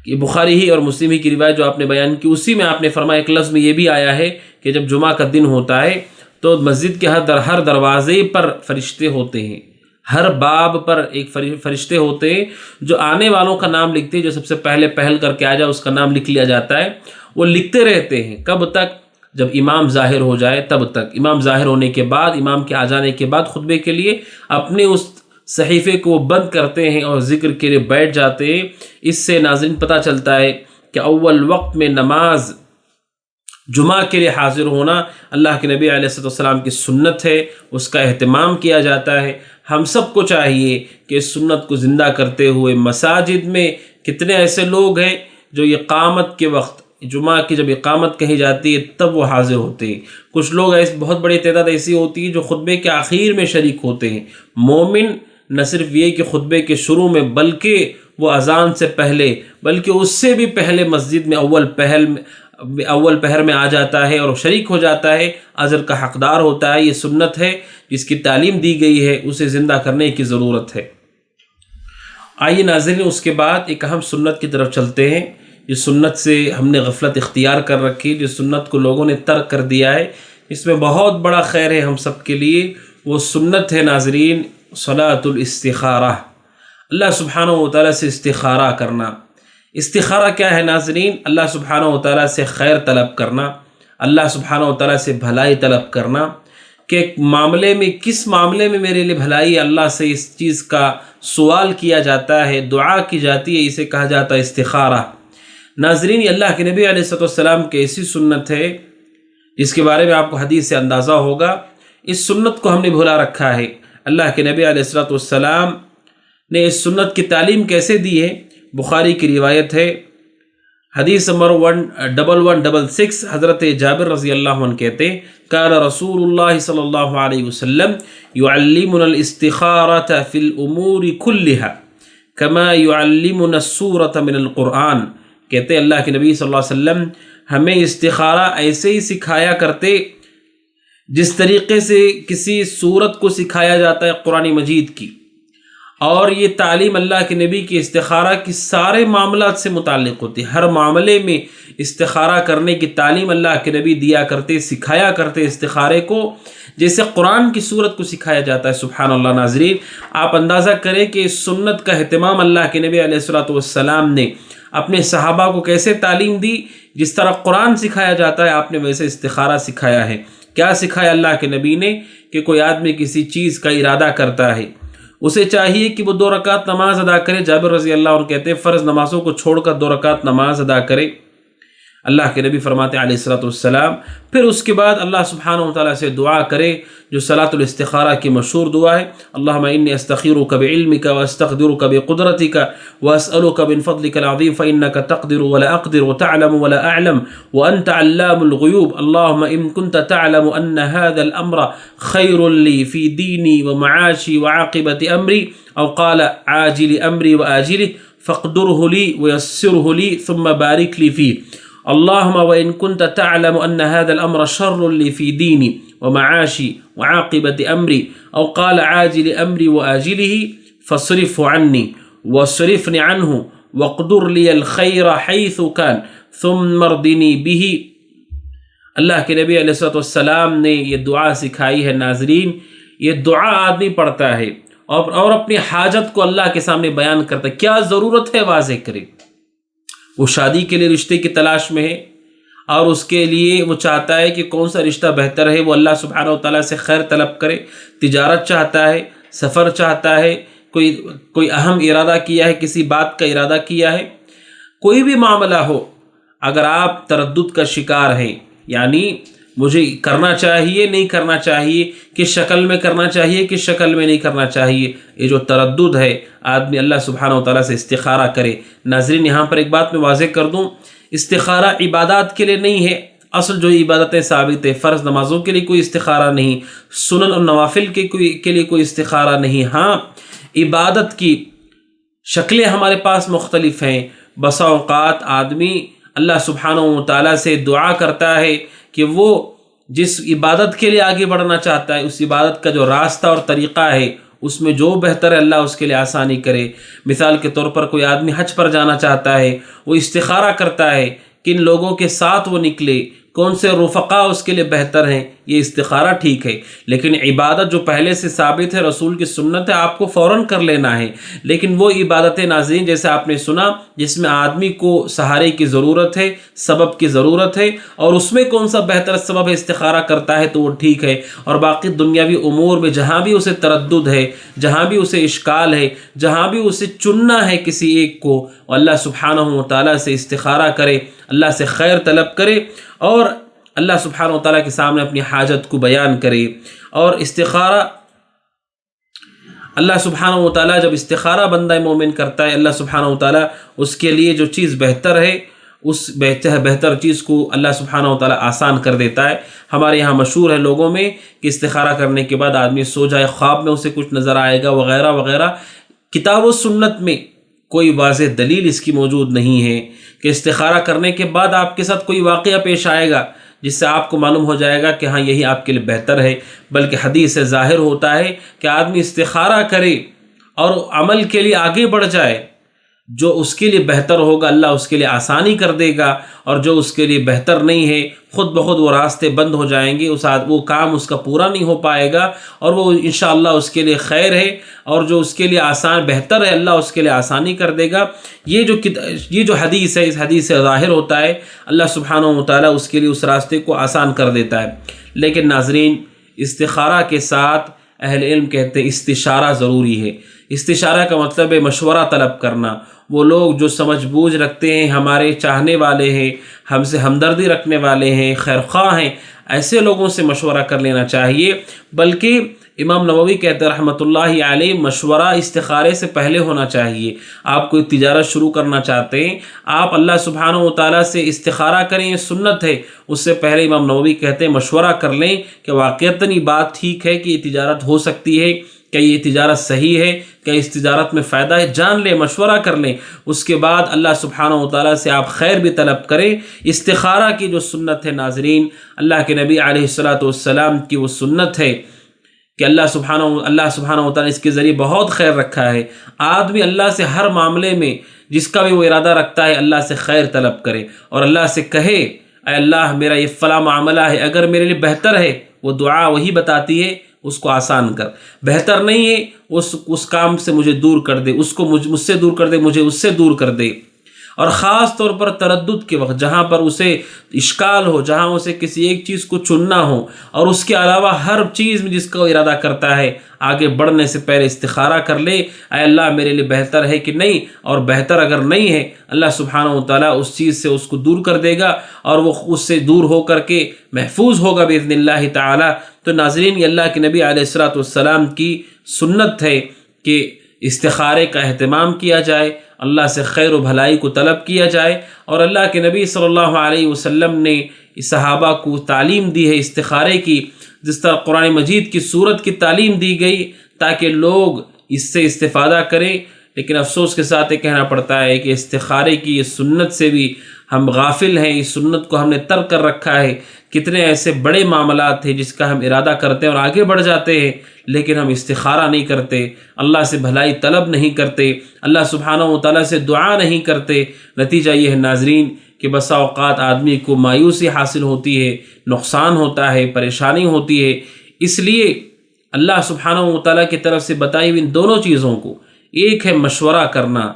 کہ بخاری ہی اور مسلم ہی کی روایت جو آپ نے بیان کی، اسی میں آپ نے فرمایا ایک لفظ میں یہ بھی آیا ہے کہ جب جمعہ کا دن ہوتا ہے تو مسجد کے ہر دروازے پر فرشتے ہوتے ہیں، ہر باب پر ایک فرشتے ہوتے ہیں جو آنے والوں کا نام لکھتے ہیں، جو سب سے پہلے پہل کر کے آ جائے اس کا نام لکھ لیا جاتا ہے، وہ لکھتے رہتے ہیں کب تک؟ جب امام ظاہر ہو جائے تب تک۔ امام ظاہر ہونے کے بعد، امام کے آ جانے کے بعد خطبے کے لیے اپنے اس صحیفے کو بند کرتے ہیں اور ذکر کے لیے بیٹھ جاتے ہیں۔ اس سے ناظرین پتہ چلتا ہے کہ اول وقت میں نماز جمعہ کے لیے حاضر ہونا اللہ کے نبی علیہ السلام کی سنت ہے، اس کا اہتمام کیا جاتا ہے۔ ہم سب کو چاہیے کہ اس سنت کو زندہ کرتے ہوئے مساجد میں کتنے ایسے لوگ ہیں جو اقامت کے وقت، جمعہ کی جب اقامت کہی جاتی ہے تب وہ حاضر ہوتے ہیں۔ کچھ لوگ بہت بڑی تعداد ایسی ہوتی ہے جو خطبے کے آخر میں شریک ہوتے ہیں۔ مومن نہ صرف یہ کہ خطبے کے شروع میں، بلکہ وہ اذان سے پہلے، بلکہ اس سے بھی پہلے مسجد میں اول پہر میں آ جاتا ہے اور شریک ہو جاتا ہے، اجر کا حقدار ہوتا ہے۔ یہ سنت ہے جس کی تعلیم دی گئی ہے، اسے زندہ کرنے کی ضرورت ہے۔ آئیے ناظرین، اس کے بعد ایک اہم سنت کی طرف چلتے ہیں۔ جس سنت سے ہم نے غفلت اختیار کر رکھی، جس سنت کو لوگوں نے ترک کر دیا ہے، اس میں بہت بڑا خیر ہے ہم سب کے لیے۔ وہ سنت ہے ناظرین صلاۃ الاستخارہ، اللہ سبحانہ و تعالیٰ سے استخارہ کرنا۔ استخارہ کیا ہے ناظرین؟ اللہ سبحانہ و تعالیٰ سے خیر طلب کرنا، اللہ سبحانہ و تعالیٰ سے بھلائی طلب کرنا کہ کس معاملے میں میرے لیے بھلائی، اللہ سے اس چیز کا سوال کیا جاتا ہے، دعا کی جاتی ہے، اسے کہا جاتا ہے استخارہ۔ ناظرین، یہ اللہ کے نبی علیہ السلام کی ایسی سنت ہے جس کے بارے میں آپ کو حدیث سے اندازہ ہوگا۔ اس سنت کو ہم نے بھلا رکھا ہے۔ اللہ کے نبی علیہ السلام نے اس سنت کی تعلیم کیسے دی ہے؟ بخاری کی روایت ہے، حدیث نمبر 1166، حضرت جابر رضی اللہ عنہ کہتے ہیں کان رسول اللہ صلی اللہ علیہ وسلم یعلمنا الاستخارۃ فی الامور کلھا کما یعلمنا السورۃ من القرآن۔ کہتے ہیں اللہ کے نبی صلی اللہ علیہ وسلم ہمیں استخارہ ایسے ہی سکھایا کرتے جس طریقے سے کسی سورت کو سکھایا جاتا ہے قرآن مجید کی، اور یہ تعلیم اللہ کے نبی کی استخارہ کی سارے معاملات سے متعلق ہوتی ہے۔ ہر معاملے میں استخارہ کرنے کی تعلیم اللہ کے نبی دیا کرتے، سکھایا کرتے استخارے کو، جیسے قرآن کی سورت کو سکھایا جاتا ہے۔ سبحان اللہ ناظرین، آپ اندازہ کریں کہ اس سنت کا اہتمام اللہ کے نبی علیہ السلام نے اپنے صحابہ کو کیسے تعلیم دی۔ جس طرح قرآن سکھایا جاتا ہے، آپ نے ویسے استخارہ سکھایا ہے۔ کیا سکھایا اللہ کے نبی نے؟ کہ کوئی آدمی کسی چیز کا ارادہ کرتا ہے، اسے چاہیے کہ وہ 2 رکعت نماز ادا کرے۔ جابر رضی اللہ عنہ کہتے ہیں فرض نمازوں کو چھوڑ کر 2 رکعت نماز ادا کرے۔ اللہ کے نبی فرماتے ہیں علیہ السلام، پھر اس کے بعد اللہ سبحانہ و تعالیٰ سے دعا کرے جو صلاۃ الاستخارہ کی مشہور دعا ہے، اللہم انی استخیرک بعلمک واستقدرک بقدرتک واسألک من فضلک العظیم فإنک تقدر ولا اقدر وتعلم ولا اعلم وانت علام الغیوب اللہم ان كنت تعلم ان هذا الامر خیر لی فی دینی ومعاشی وعاقبت امری او قال عاجل امری وآجلہ فاقدره لی ویسره لی ثم بارک لی فیہ اللهم وإن كنت تعلم أن هذا الأمر شر لي في ديني ومعاشي وعاقبة أمري أو قال عاجل أمري وآجله فاصرفه عني وصرفنی عنہ وقدر لی الخیر حیث کان ثم اردنی بہ۔ اللہ کے نبی علیہ السلام نے یہ دعا سکھائی ہے۔ ناظرین، یہ دعا آدمی پڑھتا ہے اور اپنی حاجت کو اللہ کے سامنے بیان کرتا ہے، کیا ضرورت ہے واضح کرے۔ وہ شادی کے لیے رشتے کی تلاش میں ہے اور اس کے لیے وہ چاہتا ہے کہ کون سا رشتہ بہتر ہے، وہ اللہ سبحانہ و تعالیٰ سے خیر طلب کرے، تجارت چاہتا ہے، سفر چاہتا ہے، کوئی اہم ارادہ کیا ہے، کسی بات کا ارادہ کیا ہے، کوئی بھی معاملہ ہو، اگر آپ تردد کا شکار ہیں، یعنی مجھے کرنا چاہیے نہیں کرنا چاہیے، کس شکل میں کرنا چاہیے کس شکل میں نہیں کرنا چاہیے، یہ جو تردد ہے، آدمی اللہ سبحانہ و تعالیٰ سے استخارہ کرے۔ ناظرین، یہاں پر ایک بات میں واضح کر دوں، استخارہ عبادات کے لیے نہیں ہے۔ اصل جو عبادتیں ثابت ہے، فرض نمازوں کے لیے کوئی استخارہ نہیں، سنن اور نوافل کے لیے کوئی استخارہ نہیں۔ ہاں، عبادت کی شکلیں ہمارے پاس مختلف ہیں۔ بسا اوقات آدمی اللہ سبحانہ و تعالیٰ سے دعا کرتا ہے کہ وہ جس عبادت کے لیے آگے بڑھنا چاہتا ہے، اس عبادت کا جو راستہ اور طریقہ ہے، اس میں جو بہتر ہے اللہ اس کے لیے آسانی کرے۔ مثال کے طور پر کوئی آدمی حج پر جانا چاہتا ہے، وہ استخارہ کرتا ہے کن لوگوں کے ساتھ وہ نکلے، کون سے رفقا اس کے لیے بہتر ہیں، یہ استخارہ ٹھیک ہے۔ لیکن عبادت جو پہلے سے ثابت ہے، رسول کی سنت ہے، آپ کو فوراً کر لینا ہے۔ لیکن وہ عبادتیں ناظرین جیسے آپ نے سنا جس میں آدمی کو سہارے کی ضرورت ہے، سبب کی ضرورت ہے، اور اس میں کون سا بہتر سبب ہے استخارہ کرتا ہے تو وہ ٹھیک ہے۔ اور باقی دنیاوی امور میں جہاں بھی اسے تردد ہے، جہاں بھی اسے اشکال ہے، جہاں بھی اسے چننا ہے کسی ایک کو، اللہ سبحانہ و تعالیٰ سے استخارہ کرے، اللہ سے خیر طلب کرے اور اللہ سبحانہ و تعالیٰ کے سامنے اپنی حاجت کو بیان کرے۔ اور استخارہ اللہ سبحانہ و تعالیٰ جب استخارہ بندہ مومن کرتا ہے، اللہ سبحانہ و تعالیٰ اس کے لیے جو چیز بہتر ہے، اس بہتر چیز کو اللہ سبحانہ و تعالیٰ آسان کر دیتا ہے۔ ہمارے یہاں مشہور ہے لوگوں میں کہ استخارہ کرنے کے بعد آدمی سو جائے، خواب میں اسے کچھ نظر آئے گا وغیرہ وغیرہ۔ کتاب و سنت میں کوئی واضح دلیل اس کی موجود نہیں ہے کہ استخارہ کرنے کے بعد آپ کے ساتھ کوئی واقعہ پیش آئے گا جس سے آپ کو معلوم ہو جائے گا کہ ہاں یہی آپ کے لیے بہتر ہے، بلکہ حدیث سے ظاہر ہوتا ہے کہ آدمی استخارہ کرے اور عمل کے لیے آگے بڑھ جائے، جو اس کے لیے بہتر ہوگا اللہ اس کے لیے آسانی کر دے گا، اور جو اس کے لیے بہتر نہیں ہے خود بخود وہ راستے بند ہو جائیں گے، وہ کام اس کا پورا نہیں ہو پائے گا، اور وہ انشاءاللہ اس کے لیے خیر ہے، اور جو اس کے لیے آسان بہتر ہے اللہ اس کے لیے آسانی کر دے گا۔ یہ جو حدیث ہے، اس حدیث سے ظاہر ہوتا ہے اللہ سبحانہ و تعالیٰ اس کے لیے اس راستے کو آسان کر دیتا ہے۔ لیکن ناظرین، استخارہ کے ساتھ اہل علم کہتے ہیں استشارہ ضروری ہے۔ استشارہ کا مطلب ہے مشورہ طلب کرنا۔ وہ لوگ جو سمجھ بوجھ رکھتے ہیں، ہمارے چاہنے والے ہیں، ہم سے ہمدردی رکھنے والے ہیں، خیر خواہ ہیں، ایسے لوگوں سے مشورہ کر لینا چاہیے۔ بلکہ امام نووی کہتے ہیں رحمۃ اللہ علیہ، مشورہ استخارے سے پہلے ہونا چاہیے۔ آپ کوئی تجارت شروع کرنا چاہتے ہیں، آپ اللہ سبحانہ و تعالیٰ سے استخارہ کریں، یہ سنت ہے۔ اس سے پہلے امام نووی کہتے ہیں مشورہ کر لیں کہ واقعتاً یہ بات ٹھیک ہے کہ یہ تجارت ہو سکتی ہے، کہ یہ تجارت صحیح ہے، کہ اس تجارت میں فائدہ ہے، جان لیں، مشورہ کر لیں۔ اس کے بعد اللہ سبحانہ و تعالیٰ سے آپ خیر بھی طلب کریں۔ استخارہ کی جو سنت ہے ناظرین، اللہ کے نبی علیہ السلام کی وہ سنت ہے کہ اللہ سبحانہ و تعالیٰ نے اس کے ذریعے بہت خیر رکھا ہے۔ آدمی اللہ سے ہر معاملے میں جس کا بھی وہ ارادہ رکھتا ہے اللہ سے خیر طلب کرے اور اللہ سے کہے اے اللہ میرا یہ فلاں معاملہ ہے، اگر میرے لیے بہتر ہے، وہ دعا وہی بتاتی ہے، اس کو آسان کر۔ بہتر نہیں ہے اس کام سے مجھے دور کر دے، اس کو مجھ سے دور کر دے، مجھے اس سے دور کر دے۔ اور خاص طور پر تردد کے وقت، جہاں پر اسے اشکال ہو، جہاں اسے کسی ایک چیز کو چننا ہو، اور اس کے علاوہ ہر چیز میں جس کا وہ ارادہ کرتا ہے، آگے بڑھنے سے پہلے استخارہ کر لے اے اللہ میرے لیے بہتر ہے کہ نہیں، اور بہتر اگر نہیں ہے اللہ سبحانہ و تعالیٰ اس چیز سے اس کو دور کر دے گا، اور وہ اس سے دور ہو کر کے محفوظ ہوگا باذن اللہ تعالیٰ۔ تو ناظرین، یہ اللہ کے نبی علیہ السلام کی سنت ہے کہ استخارے کا اہتمام کیا جائے، اللہ سے خیر و بھلائی کو طلب کیا جائے، اور اللہ کے نبی صلی اللہ علیہ وسلم نے صحابہ کو تعلیم دی ہے استخارے کی، جس طرح قرآن مجید کی سورت کی تعلیم دی گئی تاکہ لوگ اس سے استفادہ کریں۔ لیکن افسوس کے ساتھ یہ کہنا پڑتا ہے کہ استخارے کی یہ سنت سے بھی ہم غافل ہیں، اس سنت کو ہم نے ترک کر رکھا ہے۔ کتنے ایسے بڑے معاملات ہیں جس کا ہم ارادہ کرتے ہیں اور آگے بڑھ جاتے ہیں، لیکن ہم استخارہ نہیں کرتے، اللہ سے بھلائی طلب نہیں کرتے، اللہ سبحانہ و تعالیٰ سے دعا نہیں کرتے۔ نتیجہ یہ ہے ناظرین کہ بسا اوقات آدمی کو مایوسی حاصل ہوتی ہے، نقصان ہوتا ہے، پریشانی ہوتی ہے۔ اس لیے اللہ سبحانہ و تعالیٰ کی طرف سے بتائی ہوئی ان دونوں چیزوں کو، ایک ہے مشورہ کرنا،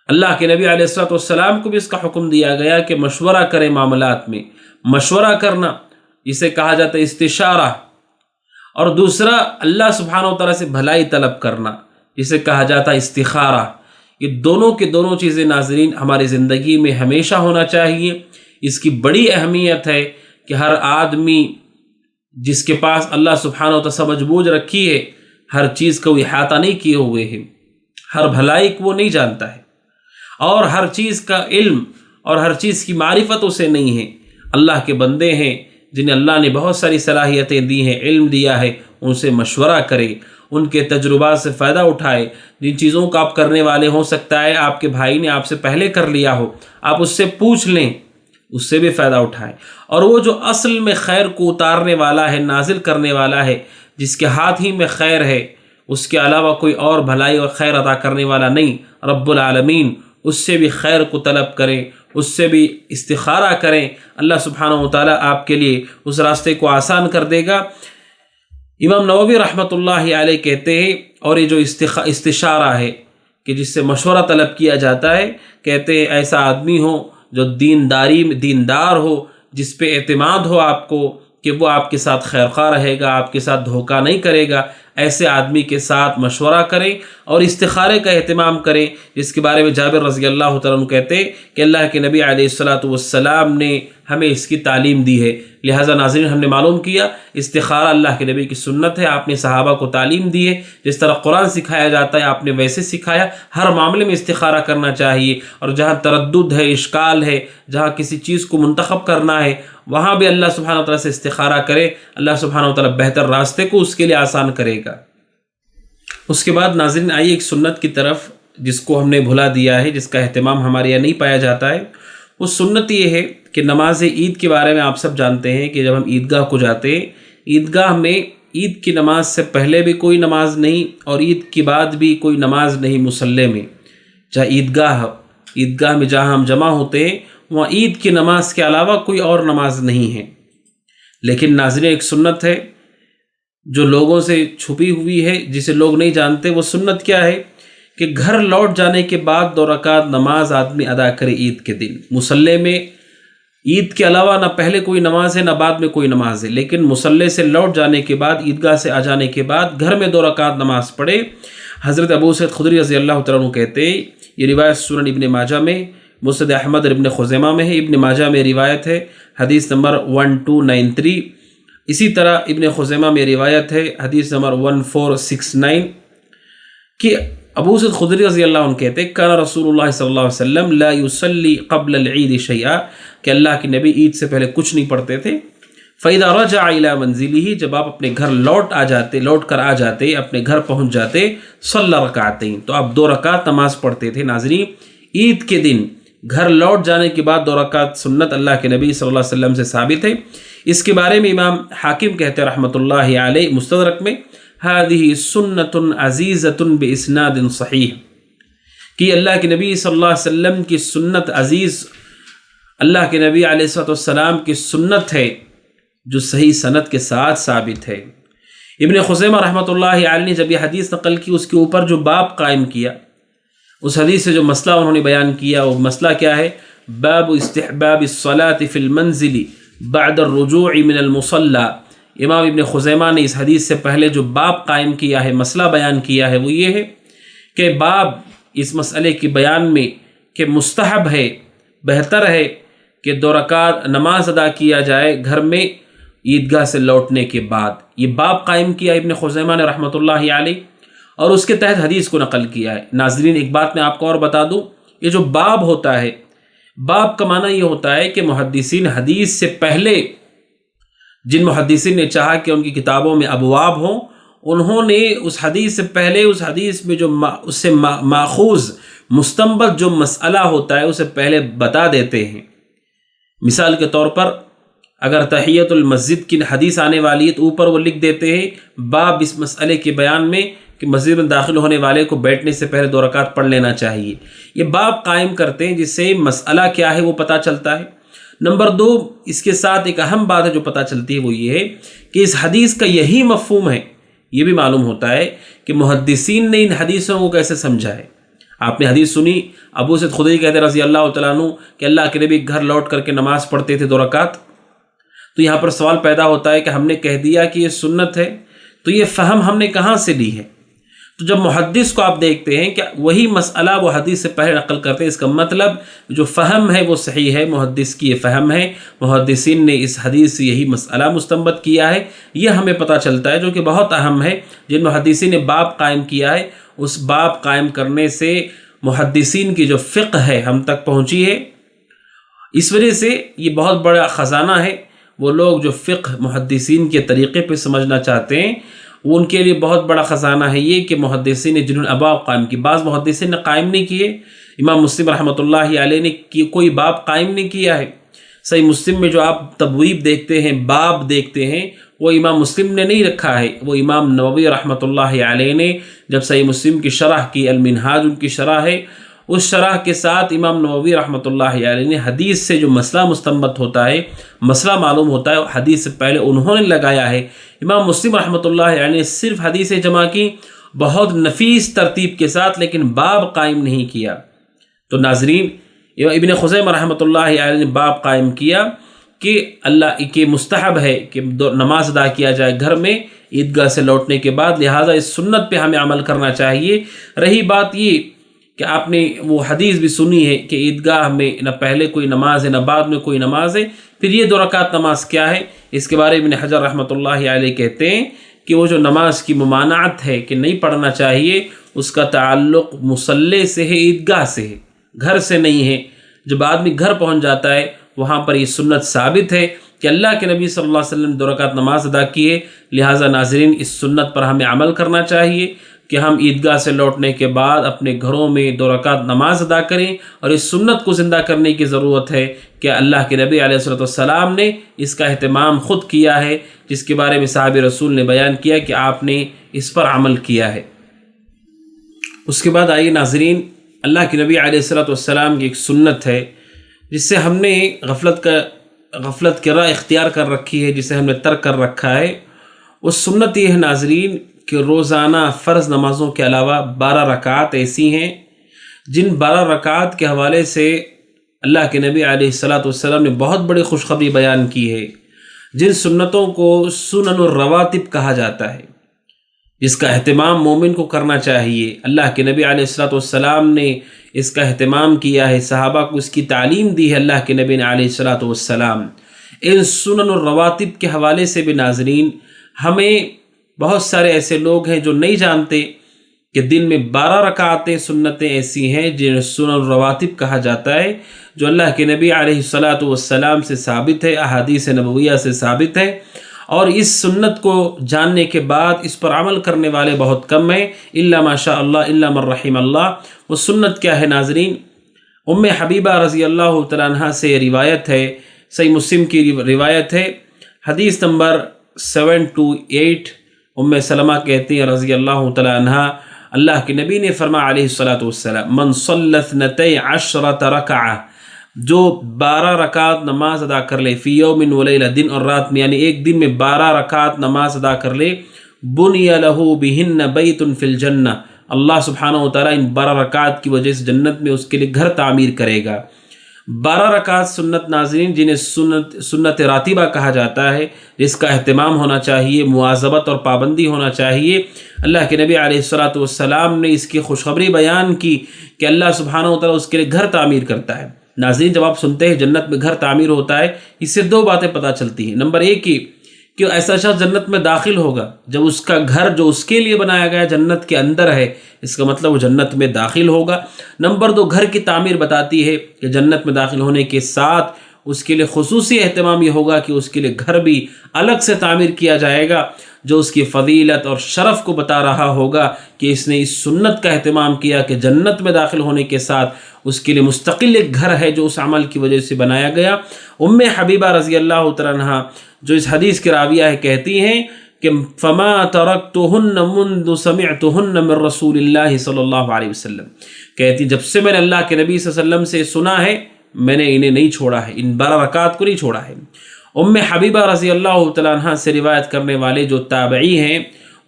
اللہ کے نبی علیہ الصلوۃ والسلام کو بھی اس کا حکم دیا گیا کہ مشورہ کرے معاملات میں، مشورہ کرنا جسے کہا جاتا ہے استشارہ، اور دوسرا اللہ سبحانہ و تعالیٰ سے بھلائی طلب کرنا جسے کہا جاتا ہے استخارہ۔ یہ دونوں کے دونوں چیزیں ناظرین ہماری زندگی میں ہمیشہ ہونا چاہیے۔ اس کی بڑی اہمیت ہے کہ ہر آدمی جس کے پاس اللہ سبحانہ و تعالیٰ سمجھ بوجھ رکھی ہے، ہر چیز کو احاطہ نہیں کیے ہوئے ہے، ہر بھلائی کو وہ نہیں جانتا ہے، اور ہر چیز کا علم اور ہر چیز کی معرفت اسے نہیں ہے۔ اللہ کے بندے ہیں جنہیں اللہ نے بہت ساری صلاحیتیں دی ہیں، علم دیا ہے، ان سے مشورہ کرے، ان کے تجربات سے فائدہ اٹھائے۔ جن چیزوں کو آپ کرنے والے ہو سکتا ہے آپ کے بھائی نے آپ سے پہلے کر لیا ہو، آپ اس سے پوچھ لیں، اس سے بھی فائدہ اٹھائیں۔ اور وہ جو اصل میں خیر کو اتارنے والا ہے، نازل کرنے والا ہے، جس کے ہاتھ ہی میں خیر ہے، اس کے علاوہ کوئی اور بھلائی اور خیر عطا کرنے والا نہیں، رب العالمین، اس سے بھی خیر کو طلب کریں، اس سے بھی استخارہ کریں، اللہ سبحانہ و تعالیٰ آپ کے لیے اس راستے کو آسان کر دے گا۔ امام نووی رحمۃ اللہ علیہ کہتے ہیں، اور یہ جو استشارہ ہے کہ جس سے مشورہ طلب کیا جاتا ہے، کہتے ہیں ایسا آدمی ہو جو دیندار ہو، جس پہ اعتماد ہو آپ کو کہ وہ آپ کے ساتھ خیرخواہ رہے گا، آپ کے ساتھ دھوکہ نہیں کرے گا، ایسے آدمی کے ساتھ مشورہ کریں اور استخارے کا اہتمام کریں، جس کے بارے میں جابر رضی اللہ تعالیٰ عنہ کہتے ہیں کہ اللہ کے نبی علیہ الصلوۃ والسلام نے ہمیں اس کی تعلیم دی ہے۔ لہٰذا ناظرین ہم نے معلوم کیا استخارہ اللہ کے نبی کی سنت ہے، آپ نے صحابہ کو تعلیم دی ہے، جس طرح قرآن سکھایا جاتا ہے آپ نے ویسے سکھایا۔ ہر معاملے میں استخارہ کرنا چاہیے، اور جہاں تردد ہے، اشکال ہے، جہاں کسی چیز کو منتخب کرنا ہے، وہاں بھی اللہ سبحانہ وتعالیٰ سے استخارہ کرے، اللہ سبحانہ وتعالیٰ بہتر راستے کو اس کے لیے آسان کرے گا۔ اس کے بعد ناظرین آئیے ایک سنت کی طرف جس کو ہم نے بھلا دیا ہے، جس کا اہتمام ہمارے یہاں نہیں پایا جاتا ہے۔ وہ سنت یہ ہے کہ نماز عید کے بارے میں آپ سب جانتے ہیں کہ جب ہم عیدگاہ کو جاتے ہیں، عیدگاہ میں عید کی نماز سے پہلے بھی کوئی نماز نہیں اور عید کے بعد بھی کوئی نماز نہیں مصلی میں۔ جہاں عیدگاہ میں جہاں ہم جمع ہوتے ہیں وہاں عید کی نماز کے علاوہ کوئی اور نماز نہیں ہے۔ لیکن ناظرین ایک سنت ہے جو لوگوں سے چھپی ہوئی ہے، جسے لوگ نہیں جانتے۔ وہ سنت کیا ہے کہ گھر لوٹ جانے کے بعد 2 رکعت نماز آدمی ادا کرے عید کے دن۔ مصلی میں عید کے علاوہ نہ پہلے کوئی نماز ہے نہ بعد میں کوئی نماز ہے، لیکن مصلی سے لوٹ جانے کے بعد، عیدگاہ سے آ جانے کے بعد گھر میں 2 رکعت نماز پڑھے۔ حضرت ابو سعید خدری رضی اللہ تعالیٰ عنہ کہتے ہیں، یہ روایت سنن ابن ماجہ میں، مسند احمد اور ابن خزیمہ میں ہے، ابن ماجہ میں روایت ہے حدیث نمبر 1293، اسی طرح ابن خزیمہ میں روایت ہے حدیث نمبر 1469 کہ ابو سعید خدری رضی اللہ عنہ کہتے ہیں کان رسول اللہ صلی اللہ علیہ وسلم لا يصلي قبل العید شیئا، کہ اللہ کے نبی عید سے پہلے کچھ نہیں پڑھتے تھے۔ فَإِذَا رَجَعَ إِلَى مَنزِلِهِ، جب آپ اپنے گھر لوٹ کر آ جاتے، اپنے گھر پہنچ جاتے، صلی رکعتین، تو آپ 2 رکعت نماز پڑھتے تھے۔ ناظرین عید کے دن گھر لوٹ جانے کے بعد 2 رکعت سنت اللہ کے نبی صلی اللہ علیہ وسلم سے ثابت ہے۔ اس کے بارے میں امام حاکم کہتے ہیں رحمۃ اللہ علیہ مستدرک میں، هذه سنة عزیزة بإسناد صحیح، کہ اللہ کے نبی صلی اللہ علیہ وسلم کی سنت عزیز، اللہ کے نبی علیہ الصلوۃ والسلام کی سنت ہے جو صحیح سند کے ساتھ ثابت ہے۔ ابن خزیمہ رحمۃ اللہ علیہ نے جب یہ حدیث نقل کی، اس کے اوپر جو باب قائم کیا، اس حدیث سے جو مسئلہ انہوں نے بیان کیا، وہ مسئلہ کیا ہے؟ باب استحباب الصلاة فی المنزل بعد الرجوع من المصلی۔ امام ابن خزیمہ نے اس حدیث سے پہلے جو باب قائم کیا ہے، مسئلہ بیان کیا ہے، وہ یہ ہے کہ باب اس مسئلے کی بیان میں کہ مستحب ہے، بہتر ہے کہ 2 رکعت نماز ادا کیا جائے گھر میں عیدگاہ سے لوٹنے کے بعد۔ یہ باب قائم کیا ابن خزیمہ نے رحمۃ اللہ علیہ، اور اس کے تحت حدیث کو نقل کیا ہے۔ ناظرین ایک بات میں آپ کو اور بتا دوں، یہ جو باب ہوتا ہے، باب کا معنی یہ ہوتا ہے کہ محدثین حدیث سے پہلے، جن محدثین نے چاہا کہ ان کی کتابوں میں ابواب ہوں، انہوں نے اس حدیث سے پہلے اس حدیث میں جو اس سے ماخوذ مستنبط جو مسئلہ ہوتا ہے اسے پہلے بتا دیتے ہیں۔ مثال کے طور پر اگر تحیت المسجد کی حدیث آنے والی ہے تو اوپر وہ لکھ دیتے ہیں باب اس مسئلے کے بیان میں کہ مسجد میں داخل ہونے والے کو بیٹھنے سے پہلے 2 رکعت پڑھ لینا چاہیے۔ یہ باب قائم کرتے ہیں جس سے مسئلہ کیا ہے وہ پتہ چلتا ہے۔ نمبر 2، اس کے ساتھ ایک اہم بات ہے جو پتہ چلتی ہے وہ یہ ہے کہ اس حدیث کا یہی مفہوم ہے۔ یہ بھی معلوم ہوتا ہے کہ محدثین نے ان حدیثوں کو کیسے سمجھا ہے۔ آپ نے حدیث سنی، ابو سعید خدری کہتے رضی اللہ تعالیٰ عنہ کہ اللہ کے نبی گھر لوٹ کر کے نماز پڑھتے تھے 2 رکعت۔ تو یہاں پر سوال پیدا ہوتا ہے کہ ہم نے کہہ دیا کہ یہ سنت ہے، تو یہ فہم ہم نے کہاں سے لی ہے؟ تو جب محدث کو آپ دیکھتے ہیں کہ وہی مسئلہ وہ حدیث سے پہلے نقل کرتے ہیں، اس کا مطلب جو فہم ہے وہ صحیح ہے، محدث کی یہ فہم ہے، محدثین نے اس حدیث سے یہی مسئلہ مستنبط کیا ہے۔ یہ ہمیں پتہ چلتا ہے جو کہ بہت اہم ہے۔ جن محدثین نے باب قائم کیا ہے، اس باب قائم کرنے سے محدثین کی جو فقہ ہے ہم تک پہنچی ہے۔ اس وجہ سے یہ بہت بڑا خزانہ ہے۔ وہ لوگ جو فقہ محدثین کے طریقے پہ سمجھنا چاہتے ہیں، وہ ان کے لیے بہت بڑا خزانہ ہے یہ کہ محدثین نے جنہوں نے ابواب قائم کی، بعض محدثین نے قائم نہیں کیے۔ امام مسلم رحمۃ اللہ علیہ نے کوئی باب قائم نہیں کیا ہے۔ صحیح مسلم میں جو آپ تبویب دیکھتے ہیں، باب دیکھتے ہیں، وہ امام مسلم نے نہیں رکھا ہے، وہ امام نووی رحمۃ اللہ علیہ نے جب صحیح مسلم کی شرح کی، المنہاج ان کی شرح ہے، اس شرح کے ساتھ امام نووی رحمۃ اللہ علیہ نے حدیث سے جو مسئلہ مستنبط ہوتا ہے، مسئلہ معلوم ہوتا ہے، حدیث سے پہلے انہوں نے لگایا ہے۔ امام مسلم رحمۃ اللہ علیہ نے صرف حدیثیں جمع کی بہت نفیس ترتیب کے ساتھ، لیکن باب قائم نہیں کیا۔ تو ناظرین، ابن خزیمہ رحمۃ اللہ علیہ نے باب قائم کیا کہ اللہ کے مستحب ہے کہ نماز ادا کیا جائے گھر میں عیدگاہ سے لوٹنے کے بعد، لہٰذا اس سنت پہ ہمیں عمل کرنا چاہیے۔ رہی بات یہ کہ آپ نے وہ حدیث بھی سنی ہے کہ عیدگاہ میں نہ پہلے کوئی نماز ہے نہ بعد میں کوئی نماز ہے، پھر یہ 2 رکعت نماز کیا ہے؟ اس کے بارے میں ابن حجر رحمۃ اللہ علیہ کہتے ہیں کہ وہ جو نماز کی ممانعت ہے کہ نہیں پڑھنا چاہیے، اس کا تعلق مصلی سے ہے، عیدگاہ سے ہے، گھر سے نہیں ہے۔ جب آدمی گھر پہنچ جاتا ہے وہاں پر یہ سنت ثابت ہے کہ اللہ کے نبی صلی اللہ علیہ وسلم نے 2 رکعت نماز ادا کی ہے، لہٰذا ناظرین اس سنت پر ہمیں عمل کرنا چاہیے کہ ہم عیدگاہ سے لوٹنے کے بعد اپنے گھروں میں 2 رکعت نماز ادا کریں، اور اس سنت کو زندہ کرنے کی ضرورت ہے کہ اللہ کے نبی علیہ السلام نے اس کا اہتمام خود کیا ہے، جس کے بارے میں صحابہ رسول نے بیان کیا کہ آپ نے اس پر عمل کیا ہے۔ اس کے بعد آئیے ناظرین، اللہ کے نبی علیہ السلام کی ایک سنت ہے جس سے ہم نے غفلت کی راہ اختیار کر رکھی ہے، جسے ہم نے ترک کر رکھا ہے۔ وہ سنت یہ ہے ناظرین کہ روزانہ فرض نمازوں کے علاوہ 12 رکعات ایسی ہیں جن 12 رکعات کے حوالے سے اللہ کے نبی علیہ السلام نے بہت بڑی خوشخبری بیان کی ہے، جن سنتوں کو سنن الرواتب کہا جاتا ہے، جس کا اہتمام مومن کو کرنا چاہیے۔ اللہ کے نبی علیہ السلام نے اس کا اہتمام کیا ہے، صحابہ کو اس کی تعلیم دی ہے اللہ کے نبی نے علیہ السلام۔ ان سنن الرواتب کے حوالے سے بھی ناظرین، ہمیں بہت سارے ایسے لوگ ہیں جو نہیں جانتے کہ دن میں 12 رکعتیں سنتیں ایسی ہیں جنہیں سنن الرواتب کہا جاتا ہے، جو اللہ کے نبی علیہ السلام سے ثابت ہے، احادیث نبویہ سے ثابت ہے، اور اس سنت کو جاننے کے بعد اس پر عمل کرنے والے بہت کم ہیں، الا ماشاء اللہ، الا من رحم اللہ۔ وہ سنت کیا ہے ناظرین؟ ام حبیبہ رضی اللہ تعالیٰ عنہ سے روایت ہے، صحیح مسلم کی روایت ہے، حدیث نمبر 728۔ ام سلمہ کہتی ہیں رضی اللہ تعالیٰ عنہ، اللہ کے نبی نے فرمایا علیہ السلام، من صلی 12 رکعہ، جو 12 رکعت نماز ادا کر لے، فی یوم و لیلہ، دن اور رات میں، یعنی ایک دن میں 12 رکعت نماز ادا کر لے، بنی لہ بہن بیت فی الجنہ، اللہ سبحانہ و تعالیٰ ان 12 رکعت کی وجہ سے جنت میں اس کے لیے گھر تعمیر کرے گا۔ 12 رکعت سنت ناظرین جنہیں سنت راتبہ کہا جاتا ہے، جس کا اہتمام ہونا چاہیے، مواظبت اور پابندی ہونا چاہیے۔ اللہ کے نبی علیہ السلام نے اس کی خوشخبری بیان کی کہ اللہ سبحانہ و تعالیٰ اس کے لیے گھر تعمیر کرتا ہے۔ ناظرین، جب آپ سنتے ہیں جنت میں گھر تعمیر ہوتا ہے، اس سے 2 باتیں پتہ چلتی ہیں۔ نمبر 1 کہ ایسا شخص جنت میں داخل ہوگا جب اس کا گھر جو اس کے لیے بنایا گیا جنت کے اندر ہے، اس کا مطلب وہ جنت میں داخل ہوگا۔ نمبر 2، گھر کی تعمیر بتاتی ہے کہ جنت میں داخل ہونے کے ساتھ اس کے لیے خصوصی اہتمام یہ ہوگا کہ اس کے لیے گھر بھی الگ سے تعمیر کیا جائے گا، جو اس کی فضیلت اور شرف کو بتا رہا ہوگا کہ اس نے اس سنت کا اہتمام کیا کہ جنت میں داخل ہونے کے ساتھ اس کے لیے مستقل ایک گھر ہے جو اس عمل کی وجہ سے بنایا گیا۔ ام حبیبہ رضی اللہ تعالیٰ عنہ جو اس حدیث کی راویہ ہے کہتی ہیں کہ فما ترکتہن منذ سمعتہن من رسول اللہ صلی اللہ علیہ وسلم، کہتی جب سے میں نے اللہ کے نبی صلی اللہ علیہ وسلم سے سنا ہے میں نے انہیں نہیں چھوڑا ہے، ان 12 رکعات کو نہیں چھوڑا ہے۔ ام حبیبہ رضی اللہ تعالیٰ عنہ سے روایت کرنے والے جو تابعی ہیں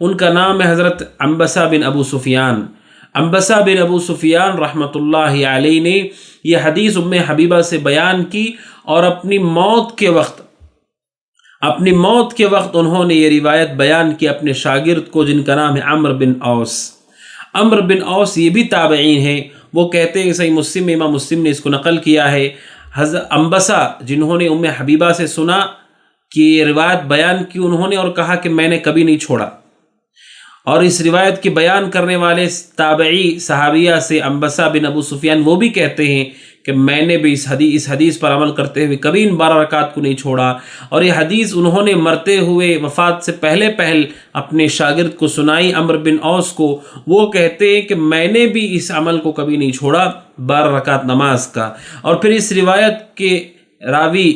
ان کا نام ہے حضرت عنبسہ بن ابو سفیان۔ عنبسہ بن ابو سفیان رحمۃ اللہ علیہ نے یہ حدیث ام حبیبہ سے بیان کی، اور اپنی موت کے وقت انہوں نے یہ روایت بیان کی اپنے شاگرد کو جن کا نام ہے عمرو بن اوس۔ عمرو بن اوس یہ بھی تابعین ہیں، وہ کہتے ہیں صحیح مسلم میں امام مسلم نے اس کو نقل کیا ہے، حضرت عنبسہ جنہوں نے ام حبیبہ سے سنا کہ یہ روایت بیان کی، انہوں نے اور کہا کہ میں نے کبھی نہیں چھوڑا۔ اور اس روایت کی بیان کرنے والے تابعی صحابیہ سے عنبسہ بن ابو سفیان وہ بھی کہتے ہیں کہ میں نے بھی اس حدیث پر عمل کرتے ہوئے کبھی ان 12 رکعات کو نہیں چھوڑا، اور یہ حدیث انہوں نے مرتے ہوئے وفات سے پہلے اپنے شاگرد کو سنائی عمرو بن اوس کو۔ وہ کہتے ہیں کہ میں نے بھی اس عمل کو کبھی نہیں چھوڑا 12 رکعات نماز کا۔ اور پھر اس روایت کے راوی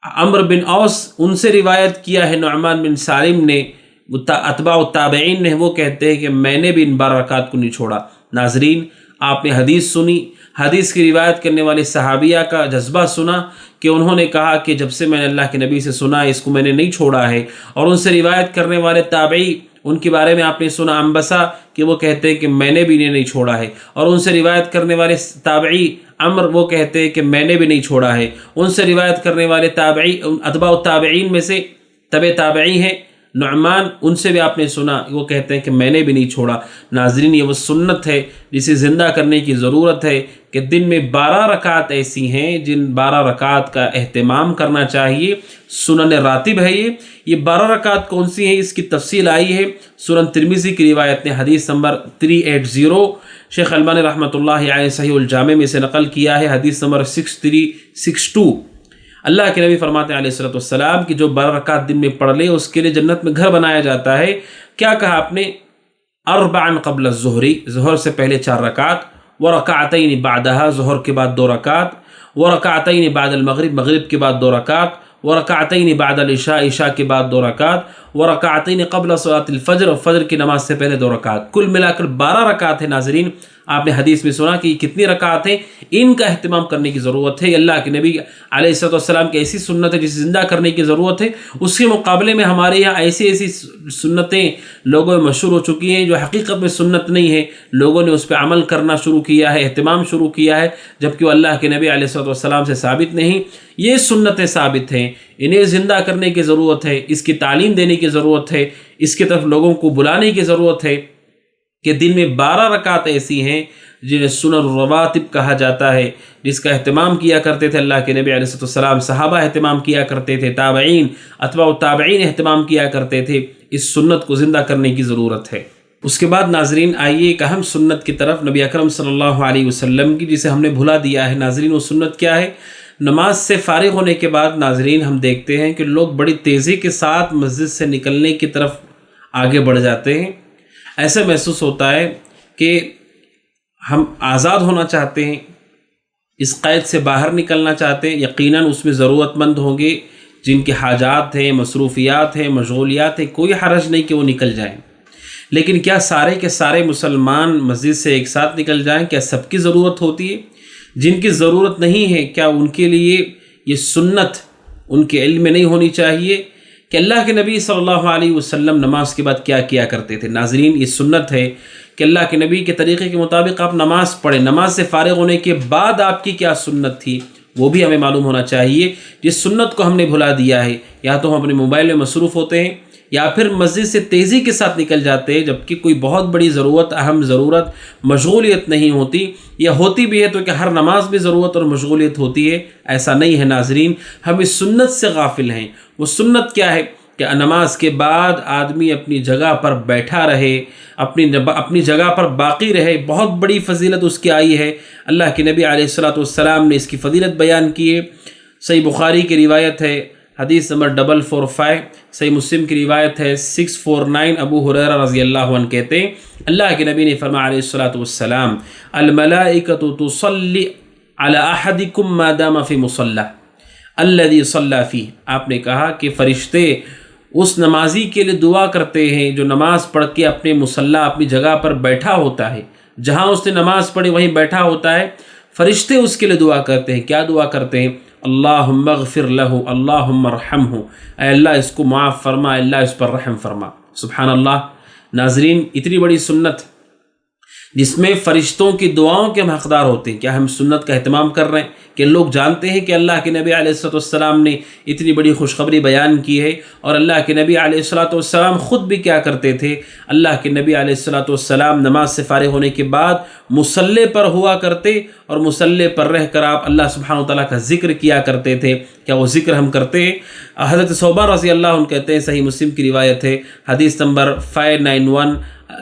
عمرو بن اوس ان سے روایت کیا ہے نعمان بن سالم نے، اتباع التابعین نے، وہ کہتے ہیں کہ میں نے بھی ان 12 رکعات کو نہیں چھوڑا۔ ناظرین، آپ نے حدیث سنی، حدیث کی روایت کرنے والے صحابیہ کا جذبہ سنا کہ انہوں نے کہا کہ جب سے میں نے اللہ کے نبی سے سنا اس کو میں نے نہیں چھوڑا ہے، اور ان سے روایت کرنے والے تابعی ان کے بارے میں آپ نے سنا عنبسہ کہ وہ کہتے ہیں کہ میں نے بھی انہیں نہیں چھوڑا ہے، اور ان سے روایت کرنے والے تابعی عمر وہ کہتے ہیں کہ میں نے بھی نہیں چھوڑا ہے، ان سے روایت کرنے والے تابعی اتباع التابعین میں سے تابعی ہیں نعمان، ان سے بھی آپ نے سنا وہ کہتے ہیں کہ میں نے بھی نہیں چھوڑا۔ ناظرین، یہ وہ سنت ہے جسے زندہ کرنے کی ضرورت ہے کہ دن میں 12 رکعات ایسی ہیں جن 12 رکعات کا اہتمام کرنا چاہیے۔ سنن راتب ہے یہ 12 رکعات کون سی ہیں اس کی تفصیل آئی ہے سنن ترمذی کی روایت نے حدیث نمبر 380، شیخ البانی رحمۃ اللہ علیہ صحیح الجامع میں سے نقل کیا ہے حدیث نمبر 6362۔ اللہ کے نبی فرماتے ہیں علیہ الصلوۃ والسلام کہ جو 12 رکعات دن میں پڑھ لے اس کے لیے جنت میں گھر بنایا جاتا ہے۔ کیا کہا آپ نے؟ اربعا قبل الظہر، ظہر سے پہلے 4 رکعات، ورکعتین بعدہا، ظہر کے بعد 2 رکعات، ورکعتین بعد المغرب، مغرب کے بعد 2 رکعات، ورکعتین بعد العشاء، عشاء کے بعد 2 رکعات، ورکعتین قبل صلاۃ الفجر، اور فجر کی نماز سے پہلے 2 رکعات، کل ملا کر 12 رکعات ہیں۔ ناظرین، آپ نے حدیث میں سنا کہ یہ کتنی رکعات ہیں، ان کا اہتمام کرنے کی ضرورت ہے۔ اللہ کے نبی علیہ الصلوۃ والسلام کی ایسی سنت ہے جسے زندہ کرنے کی ضرورت ہے، اس کے مقابلے میں ہمارے یہاں ایسی سنتیں لوگوں میں مشہور ہو چکی ہیں جو حقیقت میں سنت نہیں ہے، لوگوں نے اس پہ عمل کرنا شروع کیا ہے، اہتمام شروع کیا ہے، جبکہ وہ اللہ کے نبی علیہ الصلوۃ والسلام سے ثابت نہیں۔ یہ سنتیں ثابت ہیں، انہیں زندہ کرنے کی ضرورت ہے، اس کی تعلیم دینے کی ضرورت ہے، اس کی طرف لوگوں کو بلانے کی ضرورت ہے کہ دن میں 12 رکعات ایسی ہیں جنہیں سنن الرواتب کہا جاتا ہے، جس کا اہتمام کیا کرتے تھے اللہ کے نبی علیہ الصلوۃ والسلام، صحابہ اہتمام کیا کرتے تھے، تابعین، اتباع التابعین اہتمام کیا کرتے تھے۔ اس سنت کو زندہ کرنے کی ضرورت ہے۔ اس کے بعد ناظرین آئیے ایک اہم سنت کی طرف نبی اکرم صلی اللہ علیہ وسلم کی، جسے ہم نے بھلا دیا ہے۔ ناظرین، وہ سنت کیا ہے؟ نماز سے فارغ ہونے کے بعد ناظرین ہم دیکھتے ہیں کہ لوگ بڑی تیزی کے ساتھ مسجد سے نکلنے کی طرف آگے بڑھ جاتے ہیں۔ ایسا محسوس ہوتا ہے کہ ہم آزاد ہونا چاہتے ہیں، اس قید سے باہر نکلنا چاہتے ہیں۔ یقیناً اس میں ضرورت مند ہوں گے جن کے حاجات ہیں، مصروفیات ہیں، مشغولیات ہیں، کوئی حرج نہیں کہ وہ نکل جائیں، لیکن کیا سارے کے سارے مسلمان مسجد سے ایک ساتھ نکل جائیں؟ کیا سب کی ضرورت ہوتی ہے؟ جن کی ضرورت نہیں ہے کیا ان کے لیے یہ سنت ان کے علم میں نہیں ہونی چاہیے کہ اللہ کے نبی صلی اللہ علیہ وسلم نماز کے بعد کیا کیا کرتے تھے؟ ناظرین، یہ سنت ہے کہ اللہ کے نبی کے طریقے کے مطابق آپ نماز پڑھیں۔ نماز سے فارغ ہونے کے بعد آپ کی کیا سنت تھی وہ بھی ہمیں معلوم ہونا چاہیے۔ جس سنت کو ہم نے بھلا دیا ہے، یا تو ہم اپنے موبائل میں مصروف ہوتے ہیں یا پھر مسجد سے تیزی کے ساتھ نکل جاتے ہیں، جبکہ کوئی بہت بڑی ضرورت، اہم ضرورت، مشغولیت نہیں ہوتی، یا ہوتی بھی ہے تو کہ ہر نماز میں ضرورت اور مشغولیت ہوتی ہے، ایسا نہیں ہے۔ ناظرین، ہم اس سنت سے غافل ہیں۔ وہ سنت کیا ہے کہ نماز کے بعد آدمی اپنی جگہ پر بیٹھا رہے، اپنی جگہ پر باقی رہے۔ بہت بڑی فضیلت اس کی آئی ہے، اللہ کے نبی علیہ الصلوۃ والسلام نے اس کی فضیلت بیان کی ہے۔ صحیح بخاری کی روایت ہے، حدیث نمبر 445 صحیح مسلم کی روایت ہے 649 ابو ہریرہ رضی اللہ عنہ کہتے ہیں اللہ کے نبی نے فرمایا علیہ الصلوۃ والسلام الملائکۃ تصلی علی احدکم ما دام فی مصلی الذی صلی فیہ، آپ نے کہا کہ فرشتے اس نمازی کے لیے دعا کرتے ہیں جو نماز پڑھ کے اپنے مصلی اپنی جگہ پر بیٹھا ہوتا ہے، جہاں اس نے نماز پڑھی وہیں بیٹھا ہوتا ہے، فرشتے اس کے لیے دعا کرتے ہیں۔ کیا دعا کرتے ہیں؟ اللہم اغفر لہ اللہم ارحمہ، اے اللہ اس کو معاف فرما، اے اللہ اس پر رحم فرما۔ سبحان اللہ۔ ناظرین، اتنی بڑی سنت جس میں فرشتوں کی دعاؤں کے ہم حقدار ہوتے ہیں، کیا ہم سنت کا اہتمام کر رہے ہیں کہ لوگ جانتے ہیں کہ اللہ کے نبی علیہ السلام نے اتنی بڑی خوشخبری بیان کی ہے، اور اللہ کے نبی علیہ السلام خود بھی کیا کرتے تھے؟ اللہ کے نبی علیہ السلام نماز سے فارغ ہونے کے بعد مصلی پر ہوا کرتے، اور مصلی پر رہ کر آپ اللہ سبحانہ وتعالیٰ کا ذکر کیا کرتے تھے۔ کیا وہ ذکر ہم کرتے ہیں؟ حضرت ثوبان رضی اللہ عنہ کہتے ہیں، صحیح مسلم کی روایت ہے حدیث نمبر 591،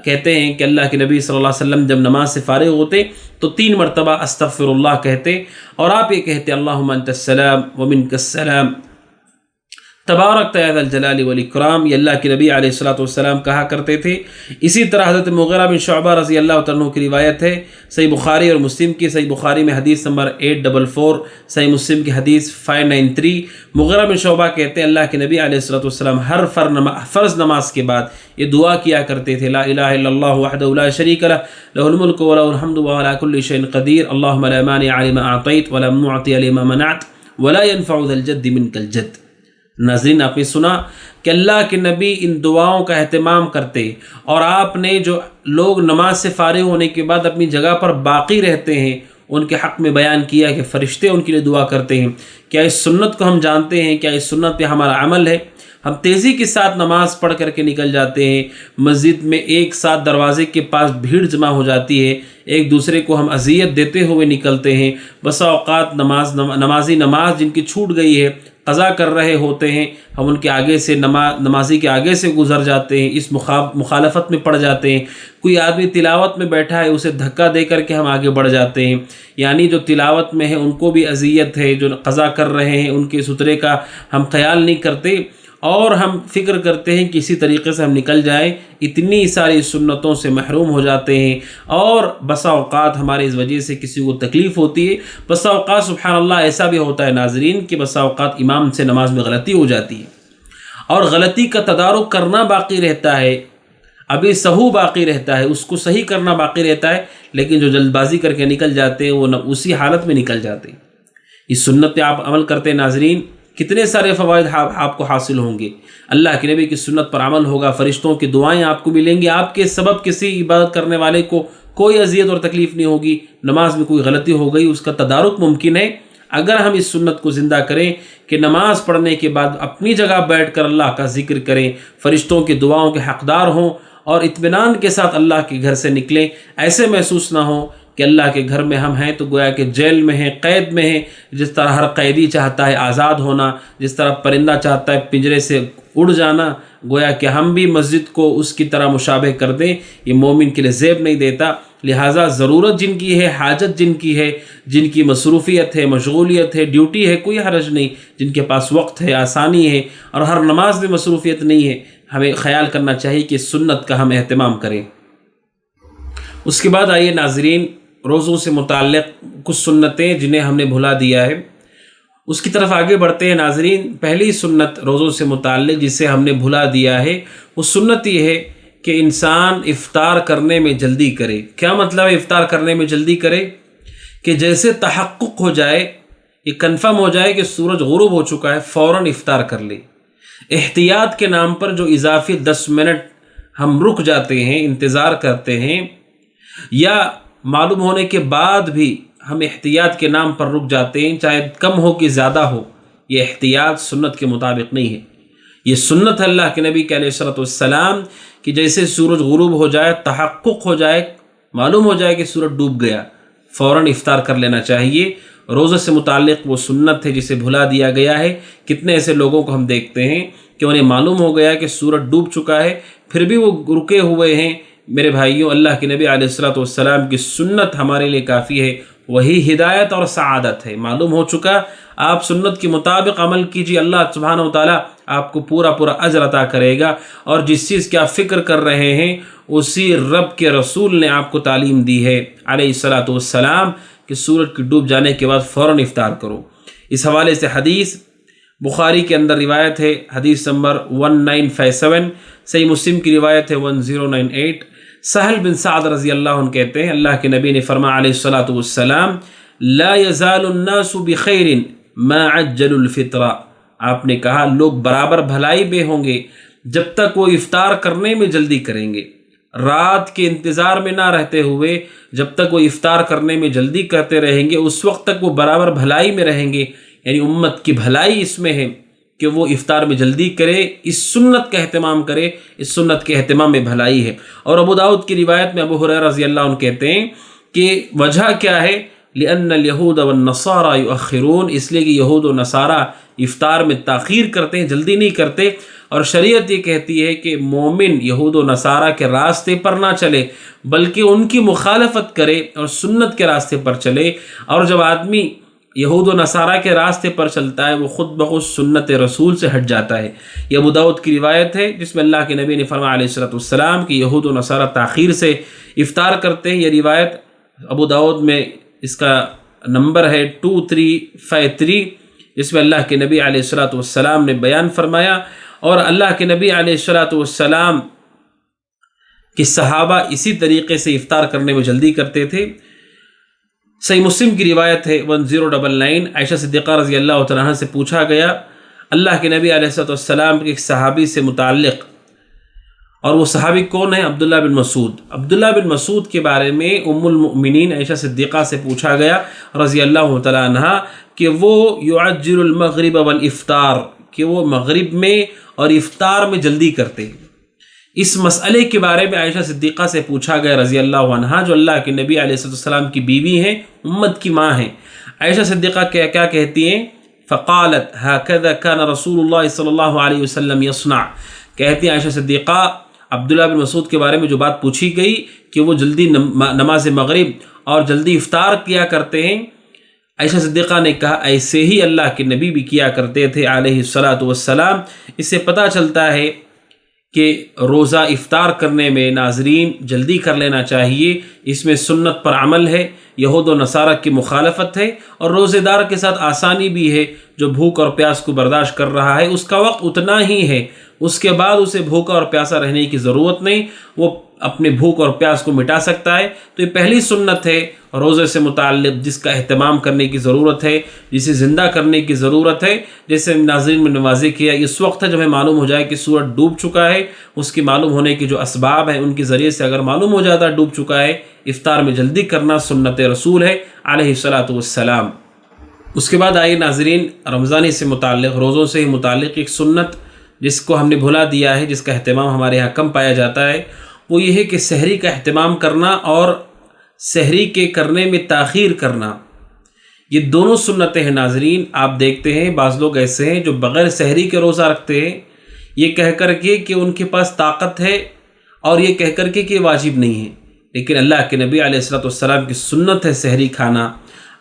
کہتے ہیں کہ اللہ کے نبی صلی اللہ علیہ وسلم جب نماز سے فارغ ہوتے تو 3 مرتبہ استغفر اللہ کہتے، اور آپ یہ کہتے اللہم انت السلام ومنک السلام تبارک یا ذا الجلال والاکرام، یہ اللہ کے نبی علیہ السلام کہا کرتے تھے۔ اسی طرح حضرت مغیرہ بن شعبہ رضی اللہ عنہ کی روایت ہے صحیح بخاری اور مسلم کی، صحیح بخاری میں حدیث نمبر 844، صحیح مسلم کی حدیث 593، مغیرہ بن شعبہ کہتے ہیں اللہ کے نبی علیہ السلام ہر فرض نماز کے بعد یہ دعا کیا کرتے تھے، لا الہ الا اللہ وحدہ لا شریک لہ لہ الملک ولہ الحمد وهو علی کل شیء قدیر اللہم لا مانع لما اعطیت ولا معطی لما منعت ولا ينفع ذا الجد منک الجد۔ ناظرین، آپ نے سنا کہ اللہ کے نبی ان دعاؤں کا اہتمام کرتے، اور آپ نے جو لوگ نماز سے فارغ ہونے کے بعد اپنی جگہ پر باقی رہتے ہیں ان کے حق میں بیان کیا کہ فرشتے ان کے لیے دعا کرتے ہیں۔ کیا اس سنت کو ہم جانتے ہیں؟ کیا اس سنت پہ ہمارا عمل ہے؟ ہم تیزی کے ساتھ نماز پڑھ کر کے نکل جاتے ہیں، مسجد میں ایک ساتھ دروازے کے پاس بھیڑ جمع ہو جاتی ہے، ایک دوسرے کو ہم اذیت دیتے ہوئے نکلتے ہیں۔ بسا اوقات نمازی نماز جن کی چھوٹ گئی ہے قضا کر رہے ہوتے ہیں، ہم ان کے آگے سے نمازی کے آگے سے گزر جاتے ہیں، اس مخالفت میں پڑ جاتے ہیں۔ کوئی آدمی تلاوت میں بیٹھا ہے، اسے دھکا دے کر کے ہم آگے بڑھ جاتے ہیں، یعنی جو تلاوت میں ہے ان کو بھی اذیت ہے، جو قضا کر رہے ہیں ان کے سترے کا ہم خیال نہیں کرتے، اور ہم فکر کرتے ہیں کہ اسی طریقے سے ہم نکل جائیں، اتنی ساری سنتوں سے محروم ہو جاتے ہیں، اور بسا اوقات ہمارے اس وجہ سے کسی کو تکلیف ہوتی ہے۔ بسا اوقات سبحان اللہ ایسا بھی ہوتا ہے ناظرین کہ بسا اوقات امام سے نماز میں غلطی ہو جاتی ہے، اور غلطی کا تدارک کرنا باقی رہتا ہے، ابھی سہو باقی رہتا ہے، اس کو صحیح کرنا باقی رہتا ہے، لیکن جو جلد بازی کر کے نکل جاتے ہیں وہ اسی حالت میں نکل جاتے ہیں۔ اس سنت پہ آپ عمل کرتے ہیں ناظرین، کتنے سارے فوائد آپ کو حاصل ہوں گے۔ اللہ کے نبی کی سنت پر عمل ہوگا، فرشتوں کی دعائیں آپ کو ملیں گی، آپ کے سبب کسی عبادت کرنے والے کو کوئی اذیت اور تکلیف نہیں ہوگی، نماز میں کوئی غلطی ہو گئی اس کا تدارک ممکن ہے اگر ہم اس سنت کو زندہ کریں کہ نماز پڑھنے کے بعد اپنی جگہ بیٹھ کر اللہ کا ذکر کریں، فرشتوں کی دعاؤں کے حقدار ہوں، اور اطمینان کے ساتھ اللہ کے گھر سے نکلیں، ایسے محسوس نہ ہو کہ اللہ کے گھر میں ہم ہیں تو گویا کہ جیل میں ہیں، قید میں ہیں۔ جس طرح ہر قیدی چاہتا ہے آزاد ہونا، جس طرح پرندہ چاہتا ہے پنجرے سے اڑ جانا، گویا کہ ہم بھی مسجد کو اس کی طرح مشابہ کر دیں، یہ مومن کے لیے زیب نہیں دیتا۔ لہٰذا ضرورت جن کی ہے، حاجت جن کی ہے، جن کی مصروفیت ہے، مشغولیت ہے، ڈیوٹی ہے، کوئی حرج نہیں، جن کے پاس وقت ہے، آسانی ہے، اور ہر نماز میں مصروفیت نہیں ہے، ہمیں خیال کرنا چاہیے کہ سنت کا ہم اہتمام کریں۔ اس کے بعد آئیے ناظرین، روزوں سے متعلق کچھ سنتیں جنہیں ہم نے بھلا دیا ہے اس کی طرف آگے بڑھتے ہیں ناظرین۔ پہلی سنت روزوں سے متعلق جسے ہم نے بھلا دیا ہے وہ سنت یہ ہے کہ انسان افطار کرنے میں جلدی کرے۔ کیا مطلب ہے افطار کرنے میں جلدی کرے؟ کہ جیسے تحقق ہو جائے، یہ کنفرم ہو جائے کہ سورج غروب ہو چکا ہے، فوراً افطار کر لے۔ احتیاط کے نام پر جو اضافی 10 منٹ ہم رک جاتے ہیں، انتظار کرتے ہیں، یا معلوم ہونے کے بعد بھی ہم احتیاط کے نام پر رک جاتے ہیں، چاہے کم ہو کہ زیادہ ہو، یہ احتیاط سنت کے مطابق نہیں ہے۔ یہ سنت ہے اللہ کے نبی کے علیہ السلام کہ جیسے سورج غروب ہو جائے، تحقق ہو جائے، معلوم ہو جائے کہ سورج ڈوب گیا، فوراً افطار کر لینا چاہیے۔ روزے سے متعلق وہ سنت ہے جسے بھلا دیا گیا ہے۔ کتنے ایسے لوگوں کو ہم دیکھتے ہیں کہ انہیں معلوم ہو گیا کہ سورج ڈوب چکا ہے، پھر بھی وہ رکے ہوئے ہیں۔ میرے بھائیوں، اللہ کے نبی علیہ السلام کی سنت ہمارے لیے کافی ہے، وہی ہدایت اور سعادت ہے۔ معلوم ہو چکا، آپ سنت کے مطابق عمل کیجیے، اللہ سبحانہ و تعالیٰ آپ کو پورا اجر عطا کرے گا، اور جس چیز کی آپ فکر کر رہے ہیں اسی رب کے رسول نے آپ کو تعلیم دی ہے علیہ الصلاۃ والسلام کہ سورج کے ڈوب جانے کے بعد فوراً افطار کرو۔ اس حوالے سے حدیث بخاری کے اندر روایت ہے، حدیث نمبر 1957، صحیح مسلم کی روایت ہے 1098۔ سہل بن سعد رضی اللہ عنہ کہتے ہیں اللہ کے نبی نے فرمایا علیہ الصلاۃ والسلام لا یزال الناس بخیر ما عجل الفطرہ، آپ نے کہا لوگ برابر بھلائی میں ہوں گے جب تک وہ افطار کرنے میں جلدی کریں گے، رات کے انتظار میں نہ رہتے ہوئے جب تک وہ افطار کرنے میں جلدی کرتے رہیں گے اس وقت تک وہ برابر بھلائی میں رہیں گے۔ یعنی امت کی بھلائی اس میں ہے کہ وہ افطار میں جلدی کرے، اس سنت کا اہتمام کرے، اس سنت کے اہتمام میں بھلائی ہے۔ اور ابو داؤد کی روایت میں ابو ہریرہ رضی اللہ عنہ کہتے ہیں کہ وجہ کیا ہے، لأن اليهود والنصارى يؤخرون، اس لیے کہ یہود و نصارہ افطار میں تاخیر کرتے ہیں، جلدی نہیں کرتے، اور شریعت یہ کہتی ہے کہ مومن یہود و نصارہ کے راستے پر نہ چلے بلکہ ان کی مخالفت کرے اور سنت کے راستے پر چلے۔ اور جب آدمی یہود و نصارہ کے راستے پر چلتا ہے وہ خود بخود سنت رسول سے ہٹ جاتا ہے۔ یہ ابو داؤد کی روایت ہے جس میں اللہ کے نبی نے فرمایا علیہ الصلوۃ والسلام کہ یہود و نصارہ تاخیر سے افطار کرتے ہیں۔ یہ روایت ابو داؤد میں اس کا نمبر ہے 2353، جس میں اللہ کے نبی علیہ الصلوۃ والسلام نے بیان فرمایا، اور اللہ کے نبی علیہ الصلوۃ والسلام کہ صحابہ اسی طریقے سے افطار کرنے میں جلدی کرتے تھے۔ صحیح مسلم کی روایت ہے 1099، عائشہ صدیقہ رضی اللہ تعالیٰ عنہ سے پوچھا گیا اللہ کے نبی علیہ الصلوۃ والسلام کے ایک صحابی سے متعلق، اور وہ صحابی کون ہے؟ عبداللہ بن مسعود۔ عبداللہ بن مسعود کے بارے میں ام المؤمنین عائشہ صدیقہ سے پوچھا گیا رضی اللہ تعالیٰ عنہ کہ وہ یعجل المغرب والافطار، کہ وہ مغرب میں اور افطار میں جلدی کرتے ہیں۔ اس مسئلے کے بارے میں عائشہ صدیقہ سے پوچھا گیا رضی اللہ عنہا، جو اللہ کے نبی علیہ السلام کی بیوی ہیں، امت کی ماں ہیں۔ عائشہ صدیقہ کیا کہتی ہیں؟ فقالت هكذا كان رسول اللہ صلی اللہ علیہ وسلم يصنع، کہتی ہیں عائشہ صدیقہ عبداللہ بن مسعود کے بارے میں جو بات پوچھی گئی کہ وہ جلدی نماز مغرب اور جلدی افطار کیا کرتے ہیں، عائشہ صدیقہ نے کہا ایسے ہی اللہ کے نبی بھی کیا کرتے تھے علیہ الصلاۃ والسلام۔ اس سے پتہ چلتا ہے کہ روزہ افطار کرنے میں ناظرین جلدی کر لینا چاہیے، اس میں سنت پر عمل ہے، یہود و نصارہ کی مخالفت ہے، اور روزے دار کے ساتھ آسانی بھی ہے۔ جو بھوک اور پیاس کو برداشت کر رہا ہے اس کا وقت اتنا ہی ہے، اس کے بعد اسے بھوکا اور پیاسا رہنے کی ضرورت نہیں، وہ اپنے بھوک اور پیاس کو مٹا سکتا ہے۔ تو یہ پہلی سنت ہے روزے سے متعلق جس کا اہتمام کرنے کی ضرورت ہے، جسے زندہ کرنے کی ضرورت ہے۔ جیسے ناظرین میں نوازی کیا، اس وقت ہے جب ہمیں معلوم ہو جائے کہ سورج ڈوب چکا ہے، اس کی معلوم ہونے کے جو اسباب ہیں ان کے ذریعے سے اگر معلوم ہو جاتا ڈوب چکا ہے، افطار میں جلدی کرنا سنت رسول ہے علیہ الصلاۃ والسلام۔ اس کے بعد آئیے ناظرین، رمضانی سے متعلق، روزوں سے متعلق ایک سنت جس کو ہم نے بھلا دیا ہے، جس کا اہتمام ہمارے یہاں کم پایا جاتا ہے، وہ یہ ہے کہ سحری کا اہتمام کرنا اور سحری کے کرنے میں تاخیر کرنا۔ یہ دونوں سنتیں ہیں ناظرین۔ آپ دیکھتے ہیں بعض لوگ ایسے ہیں جو بغیر سحری کے روزہ رکھتے ہیں، یہ کہہ کر کے کہ ان کے پاس طاقت ہے، اور یہ کہہ کر کے کہ واجب نہیں ہے۔ لیکن اللہ کے نبی علیہ الصلوۃ والسلام کی سنت ہے سحری کھانا۔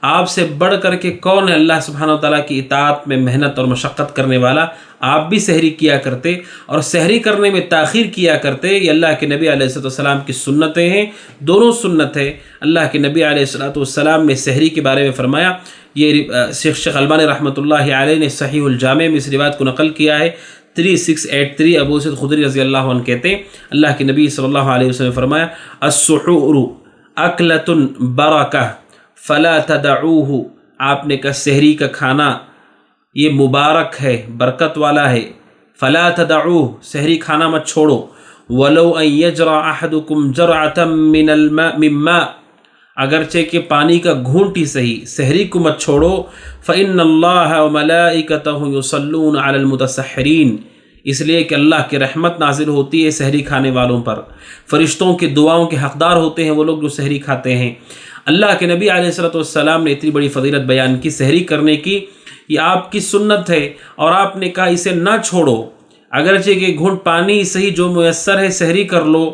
آپ سے بڑھ کر کے کون ہے اللہ سبحانہ وتعالیٰ کی اطاعت میں محنت اور مشقت کرنے والا؟ آپ بھی سحری کیا کرتے اور سحری کرنے میں تاخیر کیا کرتے۔ یہ اللہ کے نبی علیہ الصلوۃ والسلام کی سنتیں ہیں، دونوں سنت ہے۔ اللہ کے نبی علیہ الصلوۃ والسلام نے سحری کے بارے میں فرمایا، یہ شیخ البانی رحمۃ اللہ علیہ نے صحیح الجامع میں اس روایت کو نقل کیا ہے 3683۔ ابو سعید خدری رضی اللہ عنہ کہتے ہیں اللہ کے نبی صلی اللہ علیہ وسلم نے فرمایا السحور اکلۃ برکہ فلا تدعوہ، آپ نے کہا سحری کا کھانا یہ مبارک ہے، برکت والا ہے، فلا تدعوہ، سحری کھانا مت چھوڑو، ولو ان یجرع احدکم جرعۃ من الماء، اگرچہ کہ پانی کا گھونٹ ہی صحیح، سحری کو مت چھوڑو، فإن اللہ وملائکتہ یصلون علی المتسحرین، اس لیے کہ اللہ کی رحمت نازل ہوتی ہے سحری کھانے والوں پر، فرشتوں کی دعاؤں کے حقدار ہوتے ہیں وہ لوگ جو سحری کھاتے ہیں۔ اللہ کے نبی علیہ الصلوۃ والسلام نے اتنی بڑی فضیلت بیان کی سحری کرنے کی، یہ آپ کی سنت ہے، اور آپ نے کہا اسے نہ چھوڑو، اگرچہ کہ گھونٹ پانی صحیح جو میسر ہے سحری کر لو،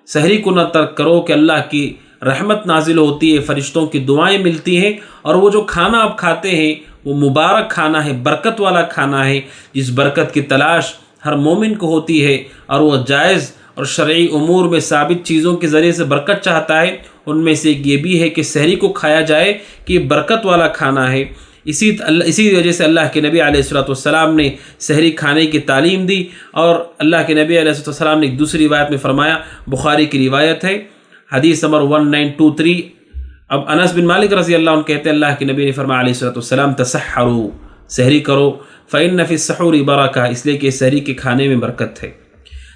سحری کو نہ ترک کرو کہ اللہ کی رحمت نازل ہوتی ہے، فرشتوں کی دعائیں ملتی ہیں، اور وہ جو کھانا آپ کھاتے ہیں وہ مبارک کھانا ہے، برکت والا کھانا ہے، جس برکت کی تلاش ہر مومن کو ہوتی ہے، اور وہ جائز اور شرعی امور میں ثابت چیزوں کے ذریعے سے برکت چاہتا ہے۔ ان میں سے ایک یہ بھی ہے کہ سحری کو کھایا جائے کہ یہ برکت والا کھانا ہے۔ اسی وجہ سے اللہ کے نبی علیہ السلام نے سحری کھانے کی تعلیم دی، اور اللہ کے نبی علیہ السلام نے ایک دوسری روایت میں فرمایا، بخاری کی روایت ہے، حدیث نمبر 1923۔ اب انس بن مالک رضی اللہ عنہ کہتے ہیں اللہ کے نبی نے فرمایا علیہ السلام، تسحروا، سحری کرو، فإن فی السحور برکہ، اس لیے کہ سحری کے کھانے میں برکت ہے،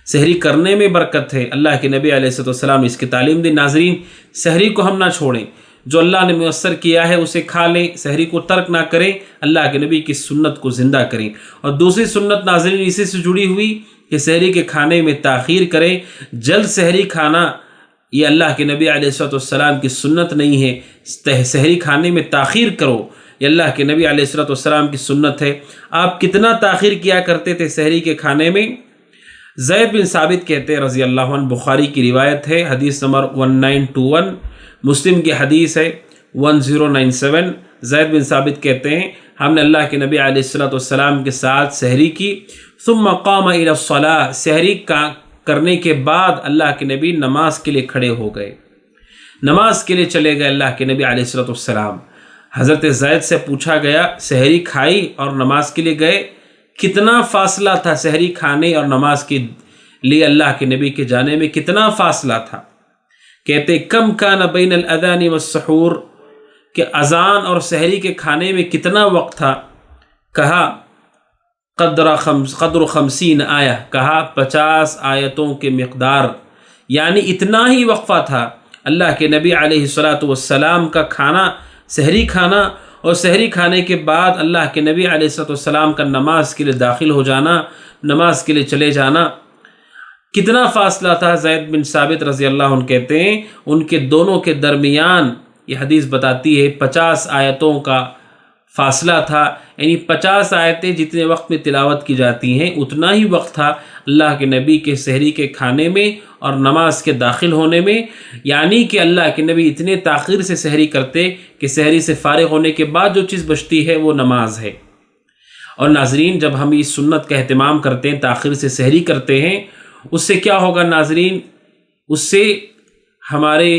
سحری کرنے میں برکت ہے۔ اللہ کے نبی علیہ السلام نے اس کی تعلیم دی۔ ناظرین، سحری کو ہم نہ چھوڑیں، جو اللہ نے میسر کیا ہے اسے کھا لیں، سحری کو ترک نہ کریں، اللہ کے نبی کی سنت کو زندہ کریں۔ اور دوسری سنت ناظرین اسی سے جڑی ہوئی کہ سحری کے کھانے میں تاخیر کریں، جلد سحری کھانا یہ اللہ کے نبی علیہ السلام کی سنت نہیں ہے۔ سحری کھانے میں تاخیر کرو، یہ اللہ کے نبی علیہ السلام کی سنت ہے۔ آپ کتنا تاخیر کیا کرتے تھے سحری کے کھانے میں؟ زید بن ثابت کہتے ہیں رضی اللہ عنہ، بخاری کی روایت ہے، حدیث نمبر 1921، مسلم کی حدیث ہے 1097۔ زید بن ثابت کہتے ہیں ہم نے اللہ کے نبی علیہ السلام کے ساتھ سحری کی، ثم قام الی الصلاۃ، سحری کرنے کے بعد اللہ کے نبی نماز کے لیے کھڑے ہو گئے، نماز کے لیے چلے گئے اللہ کے نبی علیہ السلام۔ حضرت زید سے پوچھا گیا، سحری کھائی اور نماز کے لیے گئے، کتنا فاصلہ تھا سحری کھانے اور نماز کے لیے اللہ کے نبی کے جانے میں، کتنا فاصلہ تھا؟ کہتے کم کان بین الاذان والسحور، کہ اذان اور سحری کے کھانے میں کتنا وقت تھا؟ کہا قدر 50 آیہ، کہا 50 آیتوں کے مقدار، یعنی اتنا ہی وقفہ تھا اللہ کے نبی علیہ السلام کا کھانا، سحری کھانا، اور سحری کھانے کے بعد اللہ کے نبی علیہ السلام کا نماز کے لیے داخل ہو جانا، نماز کے لیے چلے جانا، کتنا فاصلہ تھا؟ زید بن ثابت رضی اللہ عنہ کہتے ہیں ان کے دونوں کے درمیان یہ حدیث بتاتی ہے 50 آیتوں کا فاصلہ تھا، یعنی 50 آیتیں جتنے وقت میں تلاوت کی جاتی ہیں اتنا ہی وقت تھا اللہ کے نبی کے سحری کے کھانے میں اور نماز کے داخل ہونے میں، یعنی کہ اللہ کے نبی اتنے تاخیر سے سحری کرتے کہ سحری سے فارغ ہونے کے بعد جو چیز بچتی ہے وہ نماز ہے۔ اور ناظرین، جب ہم اس سنت کا اہتمام کرتے ہیں، تاخیر سے سحری کرتے ہیں، اس سے کیا ہوگا ناظرین؟ اس سے ہمارے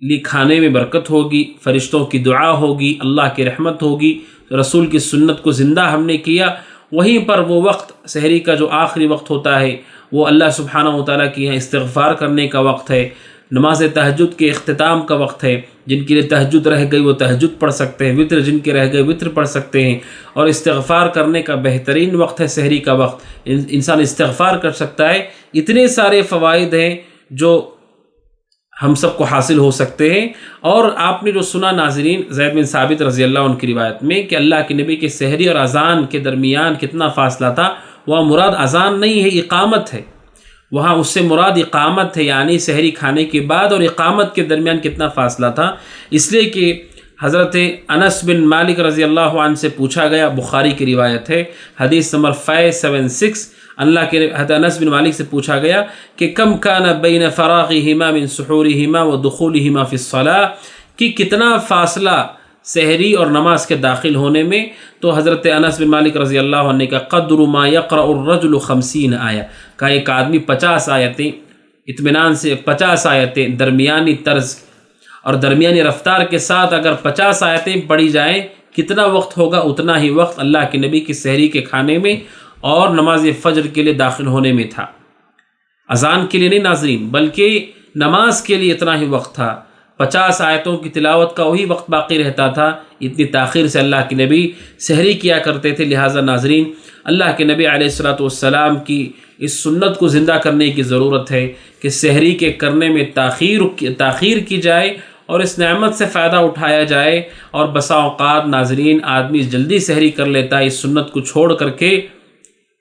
لیے کھانے میں برکت ہوگی، فرشتوں کی دعا ہوگی، اللہ کی رحمت ہوگی، رسول کی سنت کو زندہ ہم نے کیا۔ وہیں پر وہ وقت سحری کا جو آخری وقت ہوتا ہے وہ اللہ سبحانہ و تعالیٰ کی یہاں استغفار کرنے کا وقت ہے، نماز تہجد کے اختتام کا وقت ہے۔ جن کے لیے تہجد رہ گئی وہ تہجد پڑھ سکتے ہیں، وطر جن کے رہ گئے وطر پڑھ سکتے ہیں، اور استغفار کرنے کا بہترین وقت ہے سحری کا وقت، انسان استغفار کر سکتا ہے۔ اتنے سارے فوائد ہیں جو ہم سب کو حاصل ہو سکتے ہیں۔ اور آپ نے جو سنا ناظرین زید بن ثابت رضی اللہ عنہ کی روایت میں کہ اللہ کے نبی کے سحری اور اذان کے درمیان کتنا فاصلہ تھا، وہاں مراد اذان نہیں ہے، اقامت ہے، وہاں اس سے مراد اقامت ہے، یعنی سحری کھانے کے بعد اور اقامت کے درمیان کتنا فاصلہ تھا، اس لیے کہ حضرت انس بن مالک رضی اللہ عنہ سے پوچھا گیا، بخاری کی روایت ہے، حدیث نمبر 576، اللہ کے حضرت انس بن مالک سے پوچھا گیا کہ کم کان بین فراغہما من سحورہما ودخولہما فی الصلاۃ، کہ کتنا فاصلہ سحری اور نماز کے داخل ہونے میں؟ تو حضرت انس بن مالک رضی اللہ عنہ کا قدر ما یقرأ الرجل 50 آیہ، کہ ایک آدمی 50 آیتیں اطمینان سے 50 آیتیں درمیانی طرز اور درمیانی رفتار کے ساتھ اگر 50 آیتیں پڑھی جائیں، کتنا وقت ہوگا؟ اتنا ہی وقت اللہ کے نبی کی سحری کے کھانے میں اور نماز فجر کے لیے داخل ہونے میں تھا، اذان کے لیے نہیں ناظرین، بلکہ نماز کے لیے اتنا ہی وقت تھا۔ 50 آیتوں کی تلاوت کا وہی وقت باقی رہتا تھا، اتنی تاخیر سے اللہ کے نبی سحری کیا کرتے تھے۔ لہٰذا ناظرین، اللہ کے نبی علیہ السلام کی اس سنت کو زندہ کرنے کی ضرورت ہے کہ سحری کے کرنے میں تاخیر کی جائے اور اس نعمت سے فائدہ اٹھایا جائے۔ اور بسا اوقات ناظرین آدمی جلدی سحری کر لیتا ہے اس سنت کو چھوڑ کر کے،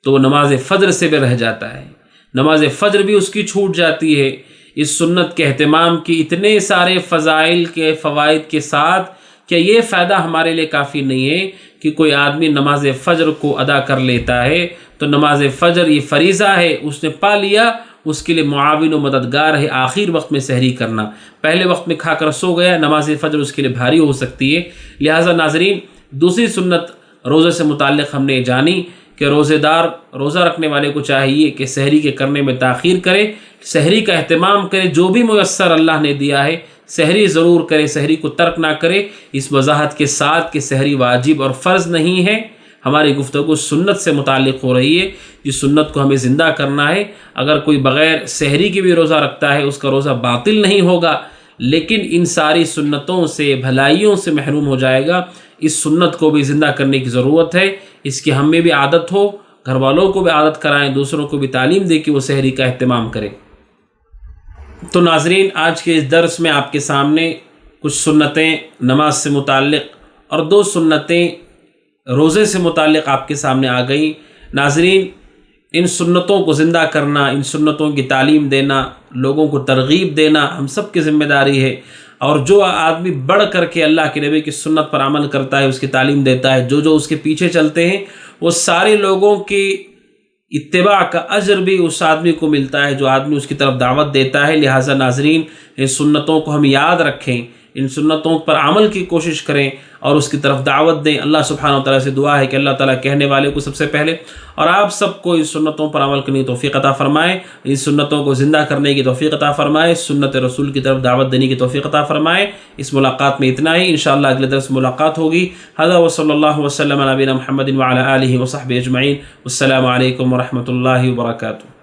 تو وہ نماز فجر سے بھی رہ جاتا ہے، نماز فجر بھی اس کی چھوٹ جاتی ہے۔ اس سنت کے اہتمام کی اتنے سارے فضائل کے فوائد کے ساتھ کہ یہ فائدہ ہمارے لیے کافی نہیں ہے کہ کوئی آدمی نماز فجر کو ادا کر لیتا ہے تو نماز فجر یہ فریضہ ہے، اس نے پا لیا، اس کے لیے معاون و مددگار ہے آخر وقت میں سحری کرنا۔ پہلے وقت میں کھا کر سو گیا، نماز فجر اس کے لیے بھاری ہو سکتی ہے۔ لہٰذا ناظرین، دوسری سنت روزے سے متعلق ہم نے جانی کہ روزے دار روزہ رکھنے والے کو چاہیے کہ سحری کے کرنے میں تاخیر کرے، سحری کا اہتمام کرے، جو بھی میسر اللہ نے دیا ہے سحری ضرور کرے، سحری کو ترک نہ کرے، اس وضاحت کے ساتھ کہ سحری واجب اور فرض نہیں ہے۔ ہماری گفتگو سنت سے متعلق ہو رہی ہے، جس سنت کو ہمیں زندہ کرنا ہے۔ اگر کوئی بغیر سحری کے بھی روزہ رکھتا ہے اس کا روزہ باطل نہیں ہوگا، لیکن ان ساری سنتوں سے، بھلائیوں سے محروم ہو جائے گا۔ اس سنت کو بھی زندہ کرنے کی ضرورت ہے، اس کی ہم میں بھی عادت ہو، گھر والوں کو بھی عادت کرائیں، دوسروں کو بھی تعلیم دے کہ وہ سحری کا اہتمام کریں۔ تو ناظرین، آج کے اس درس میں آپ کے سامنے کچھ سنتیں نماز سے متعلق اور 2 سنتیں روزے سے متعلق آپ کے سامنے آ گئیں۔ ناظرین، ان سنتوں کو زندہ کرنا، ان سنتوں کی تعلیم دینا، لوگوں کو ترغیب دینا ہم سب کی ذمہ داری ہے، اور جو آدمی بڑھ کر کے اللہ کے نبی کی سنت پر عمل کرتا ہے، اس کی تعلیم دیتا ہے، جو اس کے پیچھے چلتے ہیں، وہ سارے لوگوں کی اتباع کا اجر بھی اس آدمی کو ملتا ہے جو آدمی اس کی طرف دعوت دیتا ہے۔ لہٰذا ناظرین، ان سنتوں کو ہم یاد رکھیں، ان سنتوں پر عمل کی کوشش کریں اور اس کی طرف دعوت دیں۔ اللہ سبحانہ وتعالیٰ سے دعا ہے کہ اللہ تعالیٰ کہنے والے کو سب سے پہلے اور آپ سب کو ان سنتوں پر عمل کرنے کی توفیق عطا فرمائے، ان سنتوں کو زندہ کرنے کی توفیق عطا فرمائے، سنت رسول کی طرف دعوت دینے کی توفیق عطا فرمائے۔ اس ملاقات میں اتنا ہی، انشاءاللہ اگلے درس میں ملاقات ہوگی۔ ھذا وصلی اللہ وسلم علی نبینا محمد وعلی آلہ وصحبہ اجمعین۔ السلام علیکم ورحمۃ اللہ وبرکاتہ۔